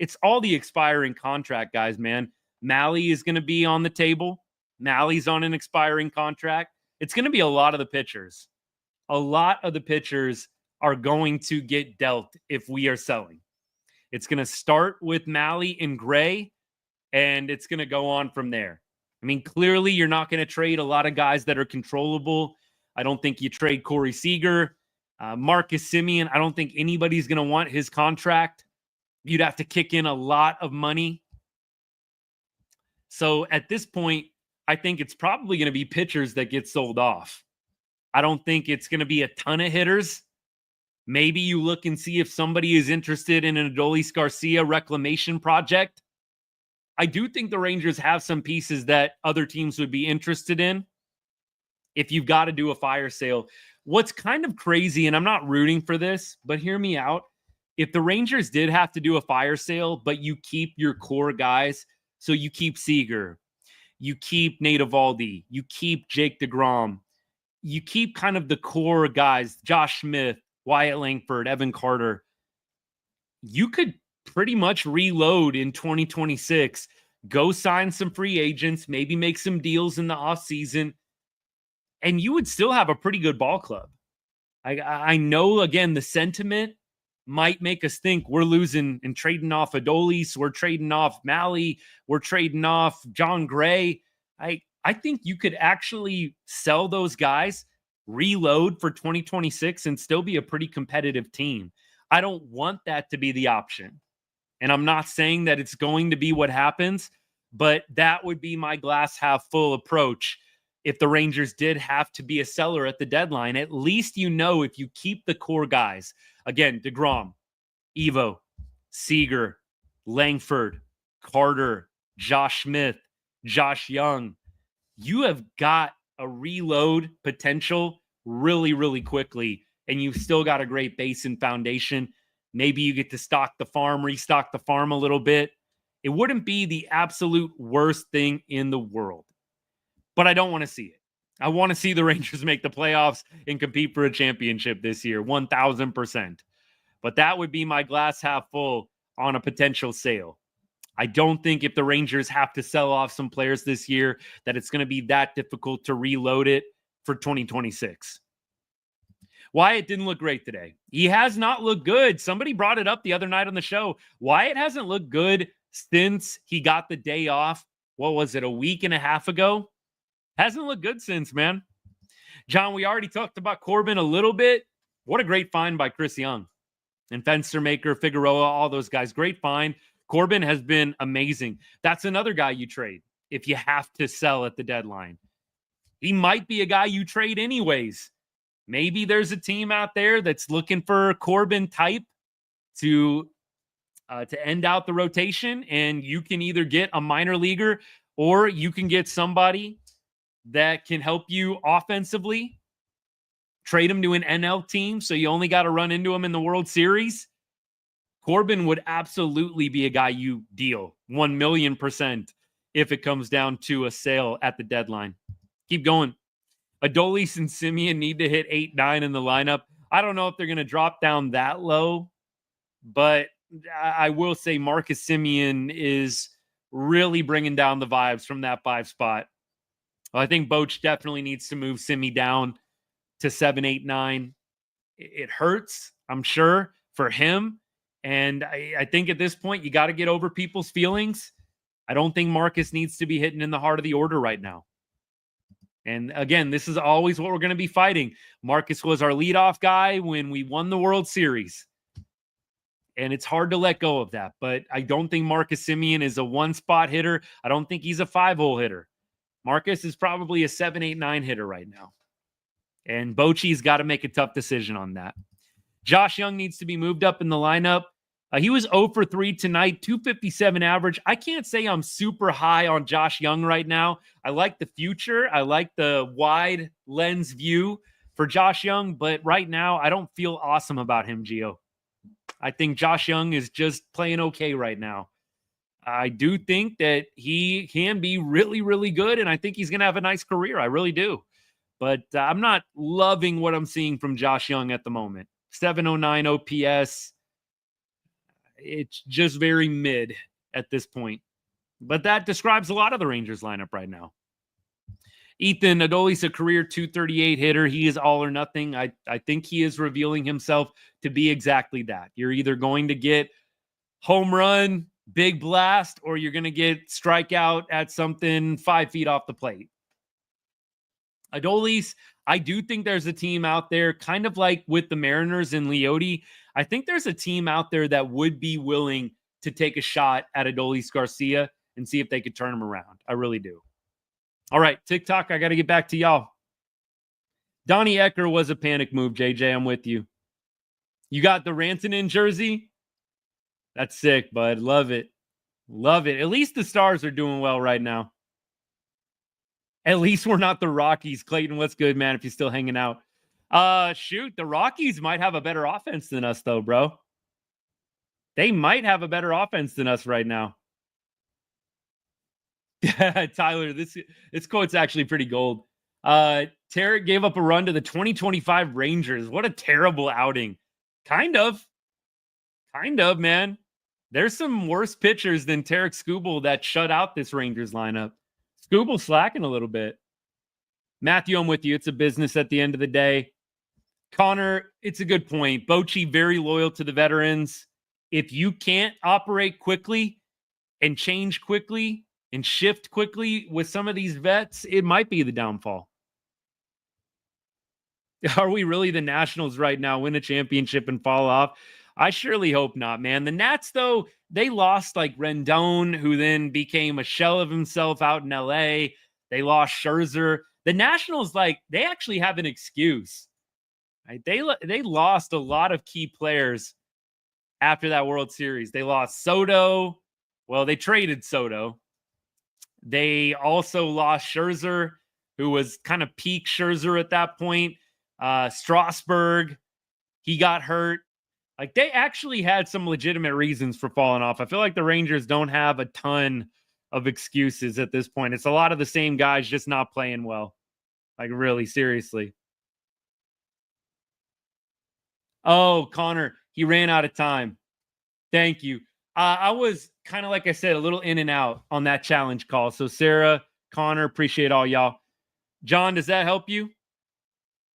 B: It's all the expiring contract guys, man. Malley is going to be on the table. Malley's on an expiring contract. It's going to be a lot of the pitchers. a lot of the pitchers are going to get dealt if we are selling. It's going to start with Malley and Gray, and it's going to go on from there. I mean, clearly you're not going to trade a lot of guys that are controllable. I don't think you trade Corey Seager. Marcus Semien, I don't think anybody's going to want his contract. You'd have to kick in a lot of money. So at this point, I think it's probably going to be pitchers that get sold off. I don't think it's going to be a ton of hitters. Maybe you look and see if somebody is interested in an Adolis Garcia reclamation project. I do think the Rangers have some pieces that other teams would be interested in if you've got to do a fire sale. What's kind of crazy, and I'm not rooting for this, but hear me out. If the Rangers did have to do a fire sale, but you keep your core guys, so you keep Seager, you keep Nate Eovaldi, you keep Jake DeGrom, you keep kind of the core guys, Josh Smith, Wyatt Langford, Evan Carter, you could pretty much reload in 2026, go sign some free agents, maybe make some deals in the offseason, and you would still have a pretty good ball club. I know, again, the sentiment might make us think we're losing and trading off Adolis, we're trading off Malley, we're trading off John Gray. I think you could actually sell those guys, reload for 2026, and still be a pretty competitive team. I don't want that to be the option. And I'm not saying that it's going to be what happens, but that would be my glass half full approach. If the Rangers did have to be a seller at the deadline, at least you know if you keep the core guys, again, DeGrom, Evo, Seager, Langford, Carter, Josh Smith, Josh Young, you have got a reload potential really, really quickly, and you've still got a great base and foundation. Maybe you get to stock the farm, restock the farm a little bit. It wouldn't be the absolute worst thing in the world, but I don't want to see it. I want to see the Rangers make the playoffs and compete for a championship this year, 1,000%. But that would be my glass half full on a potential sale. I don't think if the Rangers have to sell off some players this year that it's going to be that difficult to reload it for 2026. Wyatt didn't look great today. He has not looked good. Somebody brought it up the other night on the show. Wyatt hasn't looked good since he got the day off. What was it, a week and a half ago? Hasn't looked good since, man. John, we already talked about Corbin a little bit. What a great find by Chris Young. And Fenstermaker, Figueroa, all those guys. Great find. Corbin has been amazing. That's another guy you trade if you have to sell at the deadline. He might be a guy you trade anyways. Maybe there's a team out there that's looking for a Corbin type to end out the rotation, and you can either get a minor leaguer or you can get somebody that can help you offensively. Trade him to an NL team so you only got to run into him in the World Series. Corbin would absolutely be a guy you deal 1,000,000% if it comes down to a sale at the deadline. Keep going. Adolis and Semien need to hit 8-9 in the lineup. I don't know if they're going to drop down that low, but I will say Marcus Semien is really bringing down the vibes from that 5 spot. I think Boch definitely needs to move Simi down to 7, 8, 9. It hurts, I'm sure, for him. And I think at this point, you got to get over people's feelings. I don't think Marcus needs to be hitting in the heart of the order right now. And again, this is always what we're going to be fighting. Marcus was our leadoff guy when we won the World Series. And it's hard to let go of that. But I don't think Marcus Semien is a 1-spot hitter. I don't think he's a 5-hole hitter. Marcus is probably a 7, 8, 9 hitter right now. And Bochy's got to make a tough decision on that. Josh Young needs to be moved up in the lineup. He was 0 for 3 tonight, 257 average. I can't say I'm super high on Josh Young right now. I like the future. I like the wide lens view for Josh Young, but right now I don't feel awesome about him, Gio. I think Josh Young is just playing okay right now. I do think that he can be really, really good, and I think he's going to have a nice career. I really do. But I'm not loving what I'm seeing from Josh Young at the moment. 709 OPS. It's just very mid at this point. But that describes a lot of the Rangers lineup right now. Ethan, Adolis, a career 238 hitter. He is all or nothing. I think he is revealing himself to be exactly that. You're either going to get home run, big blast, or you're going to get strikeout at something 5 feet off the plate. Adolis, I do think there's a team out there, kind of like with the Mariners and Leote. I think there's a team out there that would be willing to take a shot at Adolis Garcia and see if they could turn him around. I really do. All right, TikTok, I got to get back to y'all. Donnie Ecker was a panic move, JJ. I'm with you. You got the Rantanen jersey? That's sick, bud. Love it. Love it. At least the Stars are doing well right now. At least we're not the Rockies. Clayton, what's good, man, if you're still hanging out? Shoot, the Rockies might have a better offense than us, though, bro. They might have a better offense than us right now. Tyler, this quote's actually pretty gold. Tarik gave up a run to the 2025 Rangers. What a terrible outing. Kind of, man. There's some worse pitchers than Tarik Skubal that shut out this Rangers lineup. Skubal slacking a little bit. Matthew, I'm with you. It's a business at the end of the day. Connor, it's a good point. Bochy, very loyal to the veterans. If you can't operate quickly and change quickly and shift quickly with some of these vets, it might be the downfall. Are we really the Nationals right now, win a championship and fall off? I surely hope not, man. The Nats, though, they lost like Rendon, who then became a shell of himself out in LA. They lost Scherzer. The Nationals, like, they actually have an excuse. Right? They lost a lot of key players after that World Series. They lost Soto. Well, they traded Soto. They also lost Scherzer, who was kind of peak Scherzer at that point. Strasburg, he got hurt. Like, they actually had some legitimate reasons for falling off. I feel like the Rangers don't have a ton of excuses at this point. It's a lot of the same guys just not playing well. Like, really, seriously. Oh, Connor, he ran out of time. Thank you. I was kind of, like I said, a little in and out on that challenge call. So Sarah, Connor, appreciate all y'all. John, does that help you?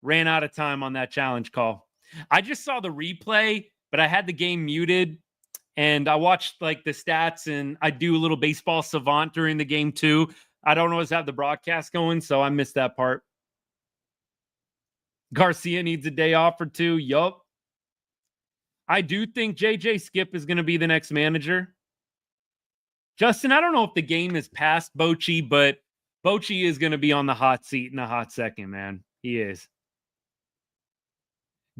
B: Ran out of time on that challenge call. I just saw the replay, but I had the game muted and I watched like the stats, and I do a little baseball savant during the game too. I don't always have the broadcast going, so I missed that part. Garcia needs a day off or two. Yup. I do think JJ Skip is going to be the next manager. Justin, I don't know if the game is past Bochy, but Bochy is going to be on the hot seat in a hot second, man. He is.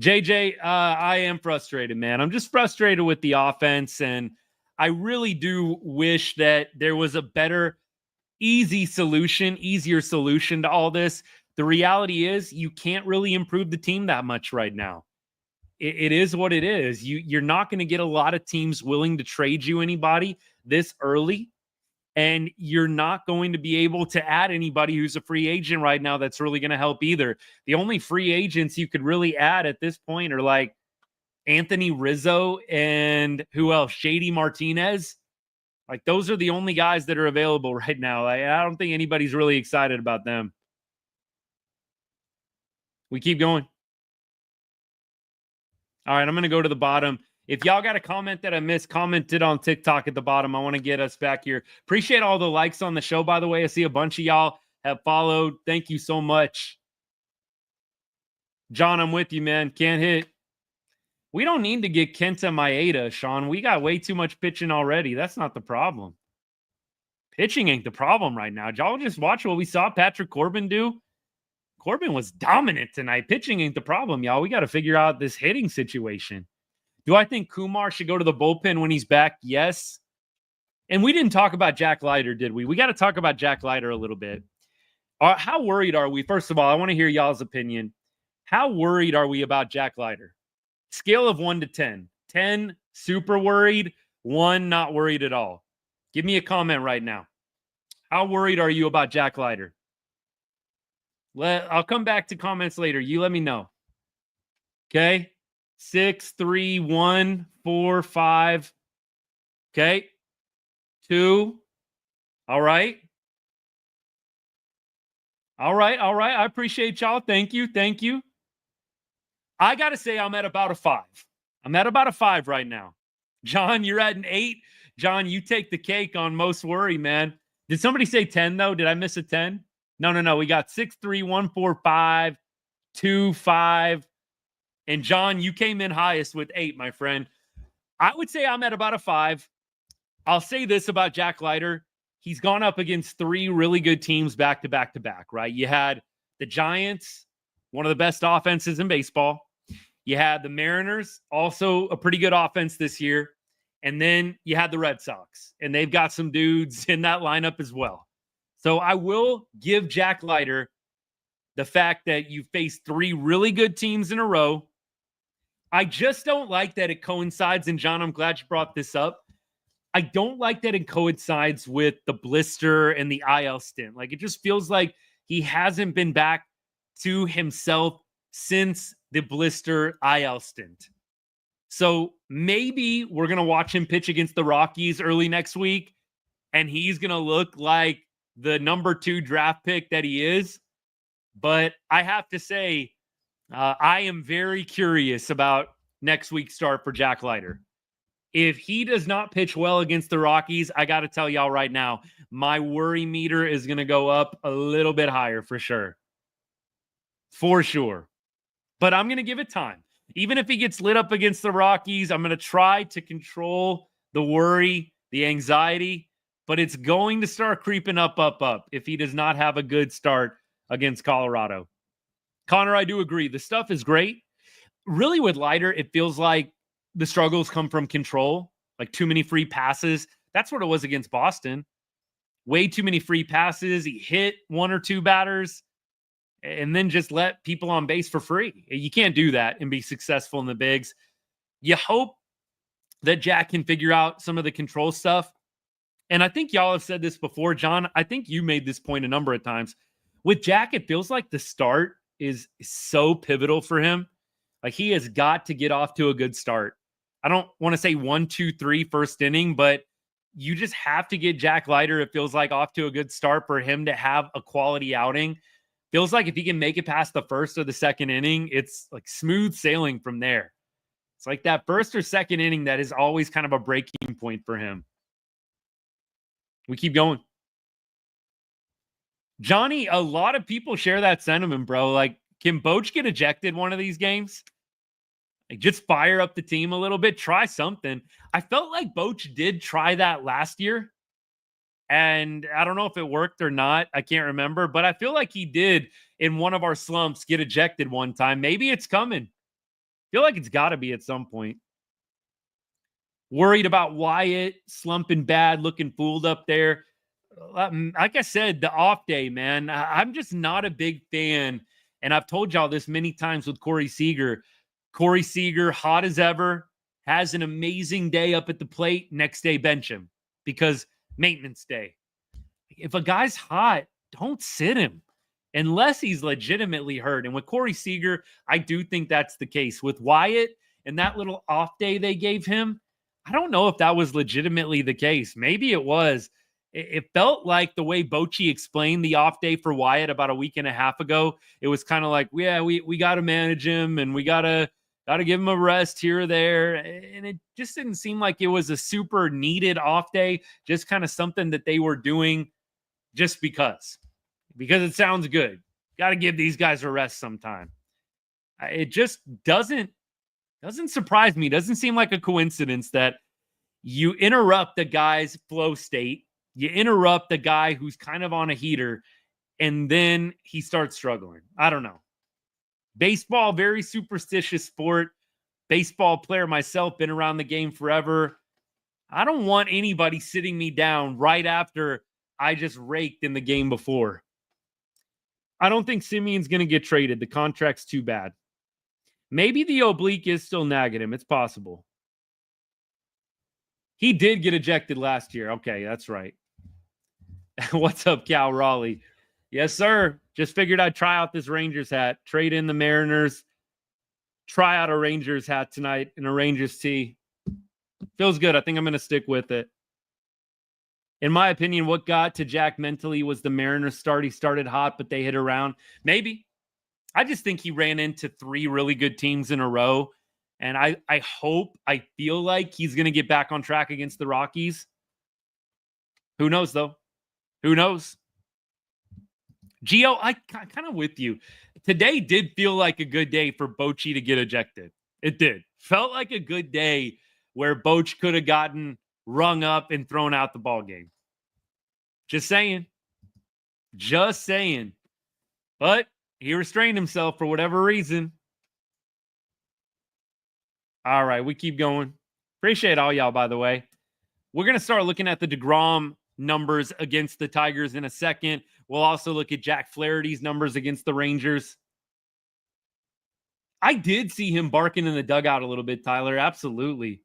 B: JJ, I am frustrated, man. I'm just frustrated with the offense, and I really do wish that there was a better, easier solution to all this. The reality is you can't really improve the team that much right now. It is what it is. You're not going to get a lot of teams willing to trade you anybody this early, and you're not going to be able to add anybody who's a free agent right now that's really going to help either. The only free agents you could really add at this point are like Anthony Rizzo and who else? JD Martinez. Like, those are the only guys that are available right now. I don't think anybody's really excited about them. We keep going. All right, I'm going to go to the bottom. If y'all got a comment that I missed, comment it on TikTok at the bottom. I want to get us back here. Appreciate all the likes on the show, by the way. I see a bunch of y'all have followed. Thank you so much. John, I'm with you, man. Can't hit. We don't need to get Kenta Maeda, Sean. We got way too much pitching already. That's not the problem. Pitching ain't the problem right now. Y'all just watch what we saw Patrick Corbin do. Corbin was dominant tonight. Pitching ain't the problem, y'all. We got to figure out this hitting situation. Do I think Kumar should go to the bullpen when he's back? Yes. And we didn't talk about Jack Leiter, did we? We got to talk about Jack Leiter a little bit. How worried are we? First of all, I want to hear y'all's opinion. How worried are we about Jack Leiter? Scale of 1 to 10. 10, super worried. 1, not worried at all. Give me a comment right now. How worried are you about Jack Leiter? I'll come back to comments later. You let me know. Okay. 6, 3, 1, 4, 5. Okay. 2. All right. All right. I appreciate y'all. Thank you. I got to say I'm at about a 5. I'm at about a 5 right now. John, you're at an 8. John, you take the cake on most worry, man. Did somebody say 10, though? Did I miss a 10? No. We got 6, 3, 1, 4, 5, 2, 5. And John, you came in highest with 8, my friend. I would say I'm at about a 5. I'll say this about Jack Leiter. He's gone up against 3 really good teams back to back to back, right? You had the Giants, one of the best offenses in baseball. You had the Mariners, also a pretty good offense this year. And then you had the Red Sox, and they've got some dudes in that lineup as well. So I will give Jack Leiter the fact that you faced 3 really good teams in a row. I just don't like that it coincides, and John, I'm glad you brought this up. I don't like that it coincides with the blister and the IL stint. Like, it just feels like he hasn't been back to himself since the blister IL stint. So maybe we're going to watch him pitch against the Rockies early next week, and he's going to look like the number 2 draft pick that he is. But I have to say, I am very curious about next week's start for Jack Leiter. If he does not pitch well against the Rockies, I got to tell y'all right now, my worry meter is going to go up a little bit higher for sure. For sure. But I'm going to give it time. Even if he gets lit up against the Rockies, I'm going to try to control the worry, the anxiety, but it's going to start creeping up if he does not have a good start against Colorado. Connor, I do agree. The stuff is great. Really, with Leiter, it feels like the struggles come from control, like too many free passes. That's what it was against Boston. Way too many free passes. He hit 1 or 2 batters and then just let people on base for free. You can't do that and be successful in the bigs. You hope that Jack can figure out some of the control stuff. And I think y'all have said this before, John. I think you made this point a number of times. With Jack, it feels like the start is so pivotal for him. Like, he has got to get off to a good start. I don't want to say 1, 2, 3 first inning, but you just have to get Jack Leiter, it feels like, off to a good start for him to have a quality outing. Feels like if he can make it past the first or the second inning, it's like smooth sailing from there. It's like that first or second inning that is always kind of a breaking point for him. We keep going. Johnny, a lot of people share that sentiment, bro. Like, can Boch get ejected one of these games? Like, just fire up the team a little bit. Try something. I felt like Boch did try that last year. And I don't know if it worked or not. I can't remember. But I feel like he did, in one of our slumps, get ejected one time. Maybe it's coming. I feel like it's got to be at some point. Worried about Wyatt slumping bad, looking fooled up there. Like I said, the off day, man. I'm just not a big fan. And I've told y'all this many times with Corey Seager. Corey Seager, hot as ever, has an amazing day up at the plate. Next day, bench him because maintenance day. If a guy's hot, don't sit him unless he's legitimately hurt. And with Corey Seager, I do think that's the case. With Wyatt and that little off day they gave him, I don't know if that was legitimately the case. Maybe it was. It felt like the way Bochy explained the off day for Wyatt about a week and a half ago. It was kind of like, yeah, we got to manage him and we got to give him a rest here or there. And it just didn't seem like it was a super needed off day, just kind of something that they were doing just because it sounds good. Got to give these guys a rest sometime. It just doesn't surprise me. Doesn't seem like a coincidence that you interrupt the guy's flow state. You interrupt the guy who's kind of on a heater, and then he starts struggling. I don't know. Baseball, very superstitious sport. Baseball player myself, been around the game forever. I don't want anybody sitting me down right after I just raked in the game before. I don't think Simeon's going to get traded. The contract's too bad. Maybe the oblique is still nagging him. It's possible. He did get ejected last year. Okay, that's right. What's up, Cal Raleigh? Yes, sir. Just figured I'd try out this Rangers hat. Trade in the Mariners. Try out a Rangers hat tonight in a Rangers tee. Feels good. I think I'm going to stick with it. In my opinion, what got to Jack mentally was the Mariners start. He started hot, but they hit around. Maybe. I just think he ran into 3 really good teams in a row. And I feel like he's going to get back on track against the Rockies. Who knows, though? Who knows? Gio, I kind of with you. Today did feel like a good day for Bochy to get ejected. It did. Felt like a good day where Boch could have gotten rung up and thrown out the ball game. Just saying. Just saying. But he restrained himself for whatever reason. All right, we keep going. Appreciate all y'all, by the way. We're going to start looking at the DeGrom numbers against the Tigers in a second. We'll also look at Jack Flaherty's numbers against the Rangers. I did see him barking in the dugout a little bit, Tyler. Absolutely.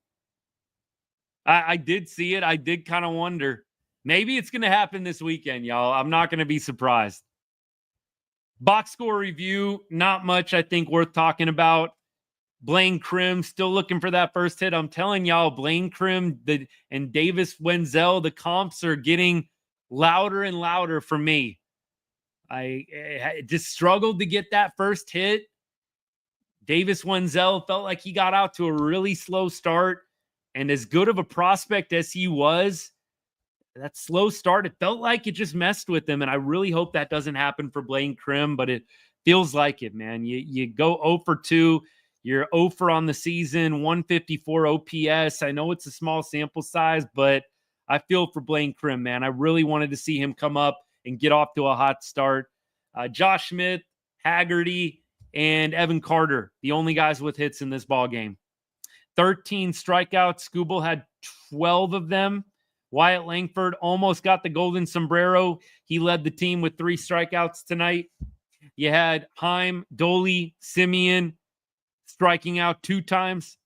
B: I did see it. I did kind of wonder. Maybe it's going to happen this weekend, y'all. I'm not going to be surprised. Box score review, not much, I think, worth talking about. Blaine Crim still looking for that first hit. I'm telling y'all, Blaine Crim and Davis Wenzel, the comps are getting louder and louder for me. I just struggled to get that first hit. Davis Wenzel felt like he got out to a really slow start. And as good of a prospect as he was, that slow start, it felt like it just messed with him. And I really hope that doesn't happen for Blaine Crim, but it feels like it, man. You go 0 for 2. You're 0 for on the season, 154 OPS. I know it's a small sample size, but I feel for Blaine Crim, man. I really wanted to see him come up and get off to a hot start. Josh Smith, Haggerty, and Evan Carter, the only guys with hits in this ball game. 13 strikeouts. Skubal had 12 of them. Wyatt Langford almost got the golden sombrero. He led the team with 3 strikeouts tonight. You had Heim, Doley, Simeon striking out 2 times.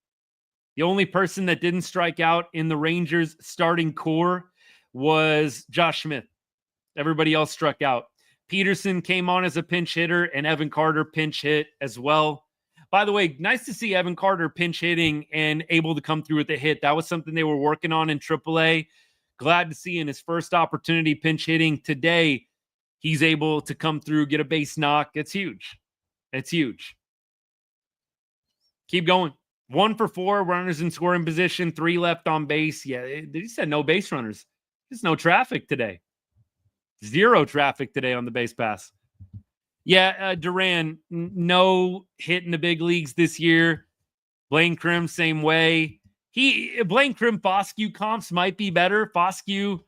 B: The only person that didn't strike out in the Rangers starting core was Josh Smith. Everybody else struck out. Peterson came on as a pinch hitter, and Evan Carter pinch hit as well. By the way, nice to see Evan Carter pinch hitting and able to come through with a hit. That was something they were working on in AAA. Glad to see in his first opportunity pinch hitting today, he's able to come through, get a base knock. It's huge. It's huge. Keep going. 1 for 4 runners in scoring position, 3 left on base. Yeah, he said no base runners. There's no traffic today. 0 traffic today on the base pass. Yeah, Duran, no hit in the big leagues this year. Blaine Crim, same way. Blaine Crim Foscue comps might be better. Foscue,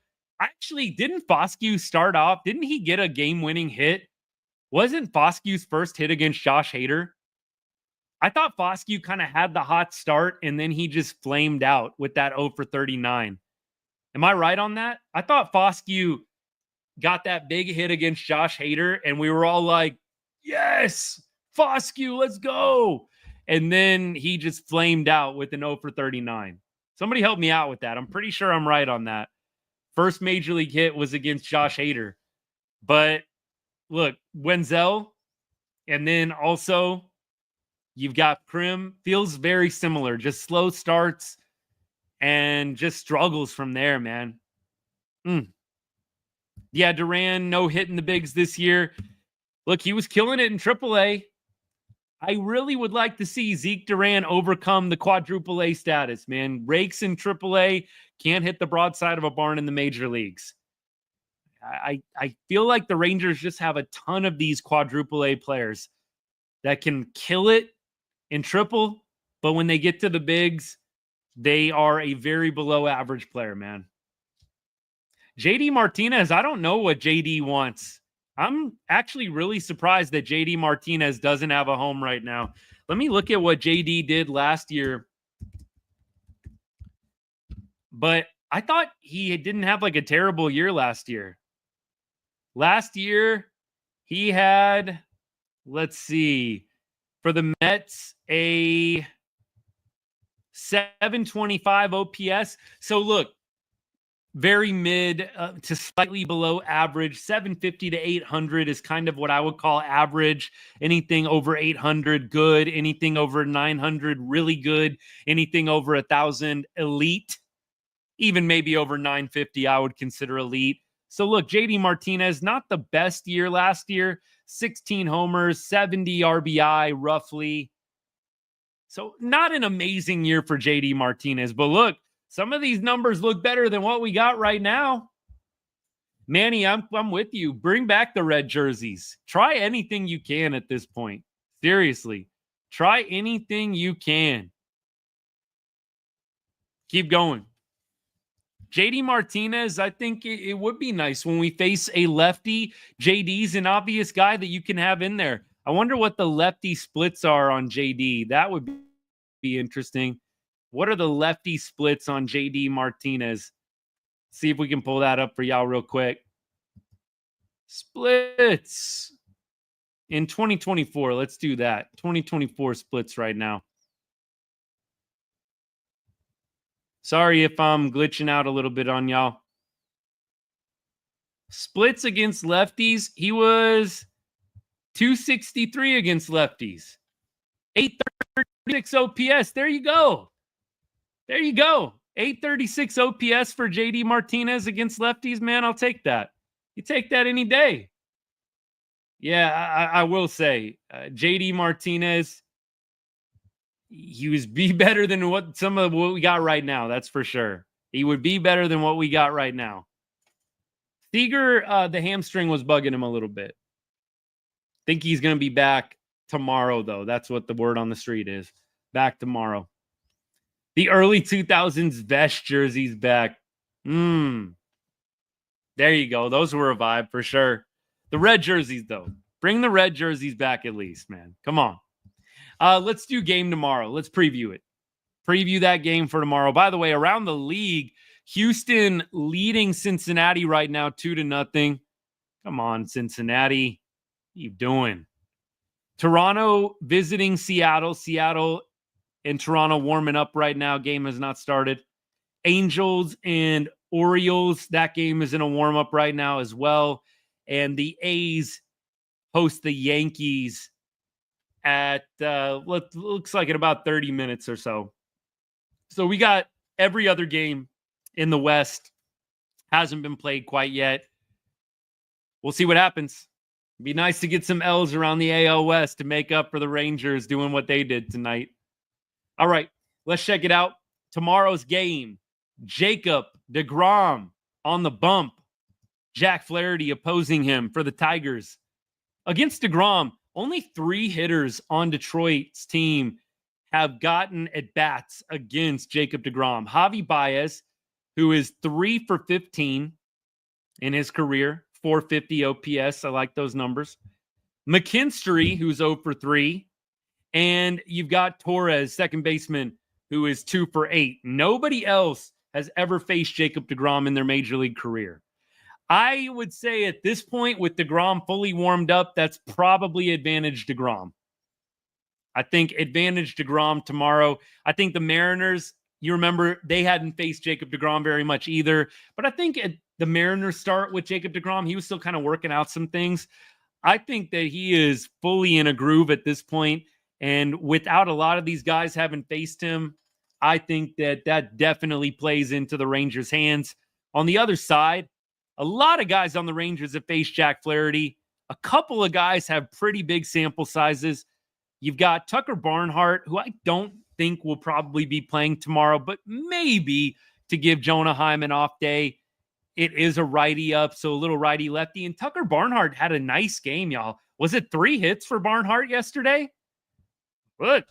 B: actually, didn't Foscue start off? Didn't he get a game-winning hit? Wasn't Foscue's first hit against Josh Hader? I thought Foscue kind of had the hot start, and then he just flamed out with that 0 for 39. Am I right on that? I thought Foscue got that big hit against Josh Hader, and we were all like, yes, Foscue, let's go. And then he just flamed out with an 0 for 39. Somebody help me out with that. I'm pretty sure I'm right on that. First major league hit was against Josh Hader. But look, Wenzel, and then also you've got Crim. Feels very similar. Just slow starts and just struggles from there, man. Yeah, Duran, no hit in the bigs this year. Look, he was killing it in AAA. I really would like to see Zeke Duran overcome the quadruple A status, man. Rakes in AAA, can't hit the broadside of a barn in the major leagues. I feel like the Rangers just have a ton of these quadruple A players that can kill it in triple, but when they get to the bigs, they are a very below average player, man. JD Martinez, I don't know what JD wants. I'm actually really surprised that JD Martinez doesn't have a home right now. Let me look at what JD did last year. But I thought he didn't have like a terrible year last year. Last year, he had, let's see, for the Mets, a 725 OPS. So look, very mid to slightly below average. 750 to 800 is kind of what I would call average. Anything over 800, good. Anything over 900, really good. Anything over 1,000, elite. even maybe over 950, I would consider elite. So look, JD Martinez, not the best year last year, 16 homers, 70 RBI roughly. So not an amazing year for JD Martinez, but look, some of these numbers look better than what we got right now. Manny, I'm with you. Bring back the red jerseys. Try anything you can at this point. Seriously, try anything you can. Keep going. JD Martinez, I think it would be nice when we face a lefty. JD's an obvious guy that you can have in there. I wonder what the lefty splits are on JD. That would be interesting. What are the lefty splits on JD Martinez? See if we can pull that up for y'all real quick. Splits in 2024. Let's do that. 2024 splits right now. Sorry if I'm glitching out a little bit on y'all. Splits against lefties. He was 263 against lefties. 836 OPS. There you go. There you go. 836 OPS for JD Martinez against lefties. Man, I'll take that. You take that any day. Yeah, I will say, JD Martinez, he would be better than what we got right now. That's for sure. He would be better than what we got right now. Seager, the hamstring was bugging him a little bit. Think he's going to be back tomorrow, though. That's what the word on the street is. Back tomorrow. The early 2000s vest jerseys back. There you go. Those were a vibe for sure. The red jerseys, though. Bring the red jerseys back at least, man. Come on. Let's do game tomorrow. Let's preview it. Preview that game for tomorrow. By the way, around the league, Houston leading Cincinnati right now 2-0. Come on, Cincinnati. What are you doing? Toronto visiting Seattle. Seattle and Toronto warming up right now. Game has not started. Angels and Orioles. That game is in a warm-up right now as well. And the A's host the Yankees at looks like in about 30 minutes or so. So we got every other game in the West. Hasn't been played quite yet. We'll see what happens. It'd be nice to get some L's around the AL West to make up for the Rangers doing what they did tonight. All right, let's check it out. Tomorrow's game, Jacob deGrom on the bump. Jack Flaherty opposing him for the Tigers. Against deGrom, only 3 hitters on Detroit's team have gotten at-bats against Jacob deGrom. Javi Baez, who is 3 for 15 in his career, 450 OPS. I like those numbers. McKinstry, who's 0 for 3. And you've got Torres, second baseman, who is 2 for 8. Nobody else has ever faced Jacob deGrom in their major league career. I would say at this point, with deGrom fully warmed up, that's probably advantage deGrom. I think advantage deGrom tomorrow. I think the Mariners, you remember, they hadn't faced Jacob deGrom very much either. But I think at the Mariners start with Jacob deGrom, he was still kind of working out some things. I think that he is fully in a groove at this point. And without a lot of these guys having faced him, I think that that definitely plays into the Rangers' hands. On the other side, a lot of guys on the Rangers have faced Jack Flaherty. A couple of guys have pretty big sample sizes. You've got Tucker Barnhart, who I don't think will probably be playing tomorrow, but maybe to give Jonah Heim an off day. It is a righty up, so a little righty-lefty. And Tucker Barnhart had a nice game, y'all. Was it 3 hits for Barnhart yesterday? Look,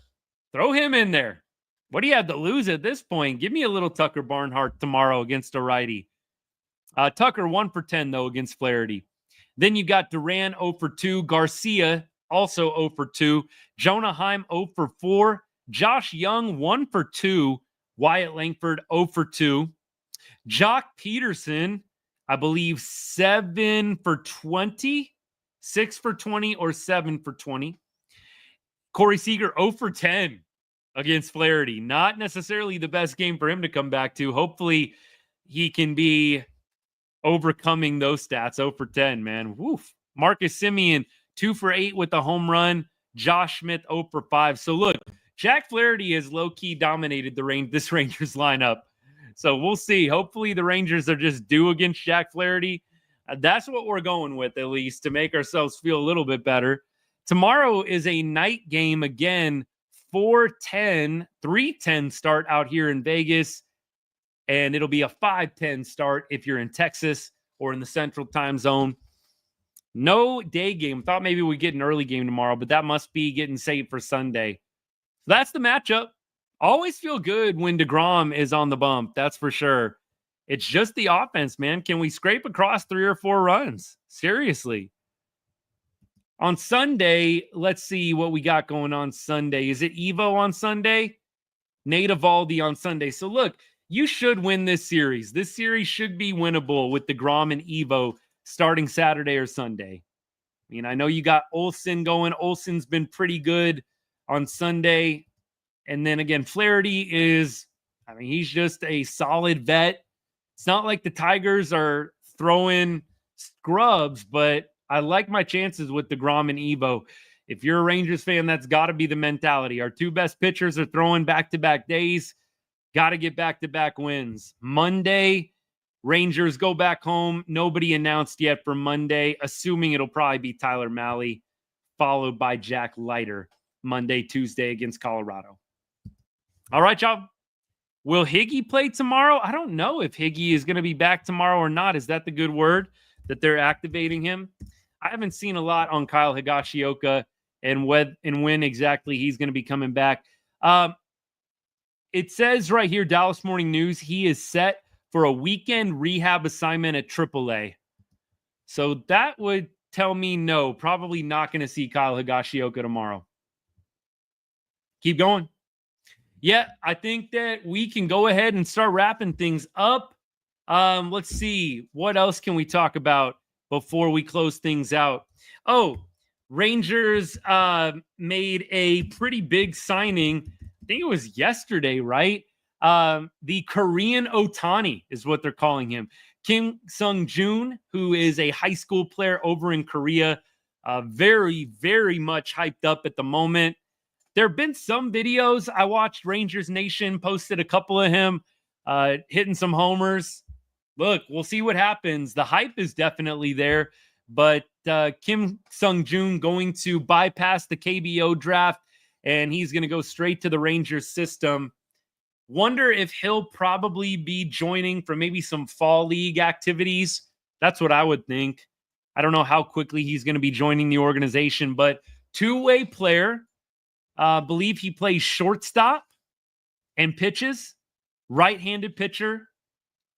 B: throw him in there. What do you have to lose at this point? Give me a little Tucker Barnhart tomorrow against a righty. Tucker 1 for 10, though, against Flaherty. Then you got Duran 0 for 2. Garcia also 0 for 2. Jonah Heim 0 for 4. Josh Young 1 for 2. Wyatt Langford 0 for 2. Jock Peterson, I believe 7 for 20. 6 for 20 or 7 for 20. Corey Seager 0 for 10 against Flaherty. Not necessarily the best game for him to come back to. Hopefully he can be overcoming those stats. 0 for 10, man. Woof. Marcus Semien, 2 for 8 with a home run. Josh Smith, 0 for 5. So look, Jack Flaherty has low-key dominated this Rangers lineup. So we'll see. Hopefully the Rangers are just due against Jack Flaherty. That's what we're going with, at least, to make ourselves feel a little bit better. Tomorrow is a night game again, 3:10 start out here in Vegas. And it'll be a 5:10 start if you're in Texas or in the Central Time Zone. No day game. Thought maybe we'd get an early game tomorrow, but that must be getting saved for Sunday. So that's the matchup. Always feel good when DeGrom is on the bump. That's for sure. It's just the offense, man. Can we scrape across 3 or 4 runs? Seriously. On Sunday, let's see what we got going on Sunday. Is it Evo on Sunday? Nate Eovaldi on Sunday. So look, you should win this series. This series should be winnable with DeGrom and Evo starting Saturday or Sunday. I mean, I know you got Olsen going. Olsen's been pretty good on Sunday. And then again, Flaherty is, I mean, he's just a solid vet. It's not like the Tigers are throwing scrubs, but I like my chances with DeGrom and Evo. If you're a Rangers fan, that's got to be the mentality. Our 2 best pitchers are throwing back-to-back days. Got to get back-to-back wins. Monday, Rangers go back home. Nobody announced yet for Monday, assuming it'll probably be Tyler Mahle, followed by Jack Leiter Monday, Tuesday against Colorado. All right, y'all. Will Higgy play tomorrow? I don't know if Higgy is going to be back tomorrow or not. Is that the good word that they're activating him? I haven't seen a lot on Kyle Higashioka and when exactly he's going to be coming back. It says right here, Dallas Morning News, he is set for a weekend rehab assignment at AAA. So that would tell me no, probably not going to see Kyle Higashioka tomorrow. Keep going. Yeah, I think that we can go ahead and start wrapping things up. Let's see. What else can we talk about before we close things out? Oh, Rangers made a pretty big signing. I think it was yesterday, right? The Korean Ohtani is what they're calling him. Kim Sung-joon, who is a high school player over in Korea. Very, very much hyped up at the moment. There have been some videos. I watched Rangers Nation posted a couple of him hitting some homers. Look, we'll see what happens. The hype is definitely there, but Kim Sung-joon going to bypass the KBO draft, and he's going to go straight to the Rangers system. Wonder if he'll probably be joining for maybe some fall league activities. That's what I would think. I don't know how quickly he's going to be joining the organization, but 2-way player. Believe he plays shortstop and pitches. Right-handed pitcher.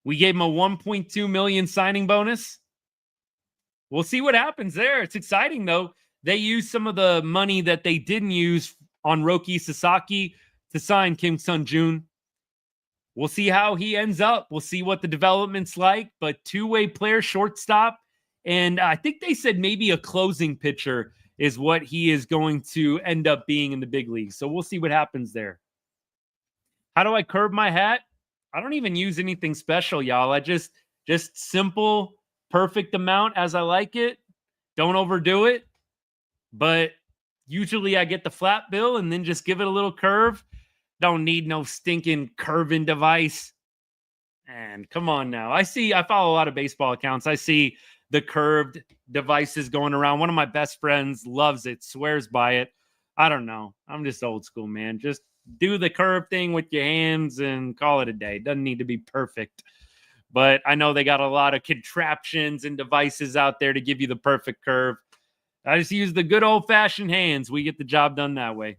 B: We gave him a $1.2 million signing bonus. We'll see what happens there. It's exciting, though. They used some of the money that they didn't use on Roki Sasaki to sign Kim Sung-joon. We'll see how he ends up. We'll see what the development's like. But 2-way player, shortstop, and I think they said maybe a closing pitcher is what he is going to end up being in the big leagues. So we'll see what happens there. How do I curve my hat? I don't even use anything special, y'all. I just simple, perfect amount as I like it. Don't overdo it. But usually I get the flat bill and then just give it a little curve. Don't need no stinking curving device. And come on now. I follow a lot of baseball accounts. I see the curved devices going around. One of my best friends loves it, swears by it. I don't know. I'm just old school, man. Just do the curve thing with your hands and call it a day. Doesn't need to be perfect. But I know they got a lot of contraptions and devices out there to give you the perfect curve. I just use the good old-fashioned hands. We get the job done that way.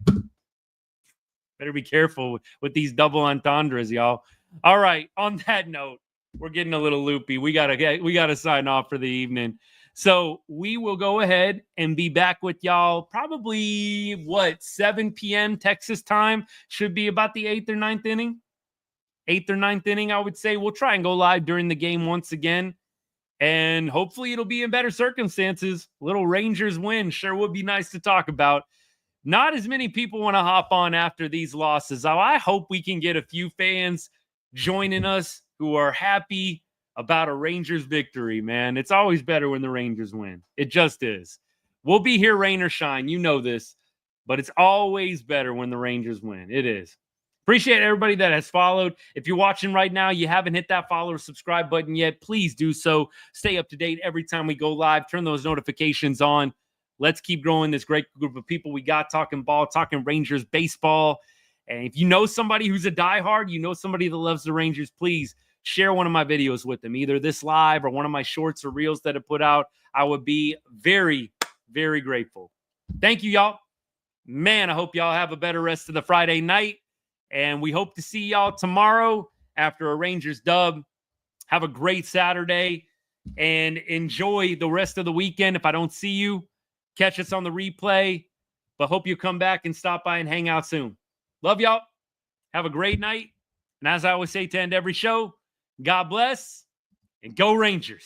B: Better be careful with these double entendres, y'all. All right, on that note, we're getting a little loopy. We gotta sign off for the evening. So we will go ahead and be back with y'all probably 7 p.m. Texas time. Should be about the 8th or 9th inning. 8th or 9th inning, I would say. We'll try and go live during the game once again. And hopefully it'll be in better circumstances. Little Rangers win sure would be nice to talk about. Not as many people want to hop on after these losses. I hope we can get a few fans joining us who are happy about a Rangers victory, man. It's always better when the Rangers win. It just is. We'll be here rain or shine. You know this. But it's always better when the Rangers win. It is. Appreciate everybody that has followed. If you're watching right now, you haven't hit that follow or subscribe button yet, please do so. Stay up to date every time we go live. Turn those notifications on. Let's keep growing this great group of people we got talking ball, talking Rangers baseball. And if you know somebody who's a diehard, you know somebody that loves the Rangers, please share one of my videos with them, either this live or one of my shorts or reels that I put out. I would be very, very grateful. Thank you, y'all. Man, I hope y'all have a better rest of the Friday night. And we hope to see y'all tomorrow after a Rangers dub. Have a great Saturday and enjoy the rest of the weekend. If I don't see you, catch us on the replay. But hope you come back and stop by and hang out soon. Love y'all. Have a great night. And as I always say to end every show, God bless and go Rangers.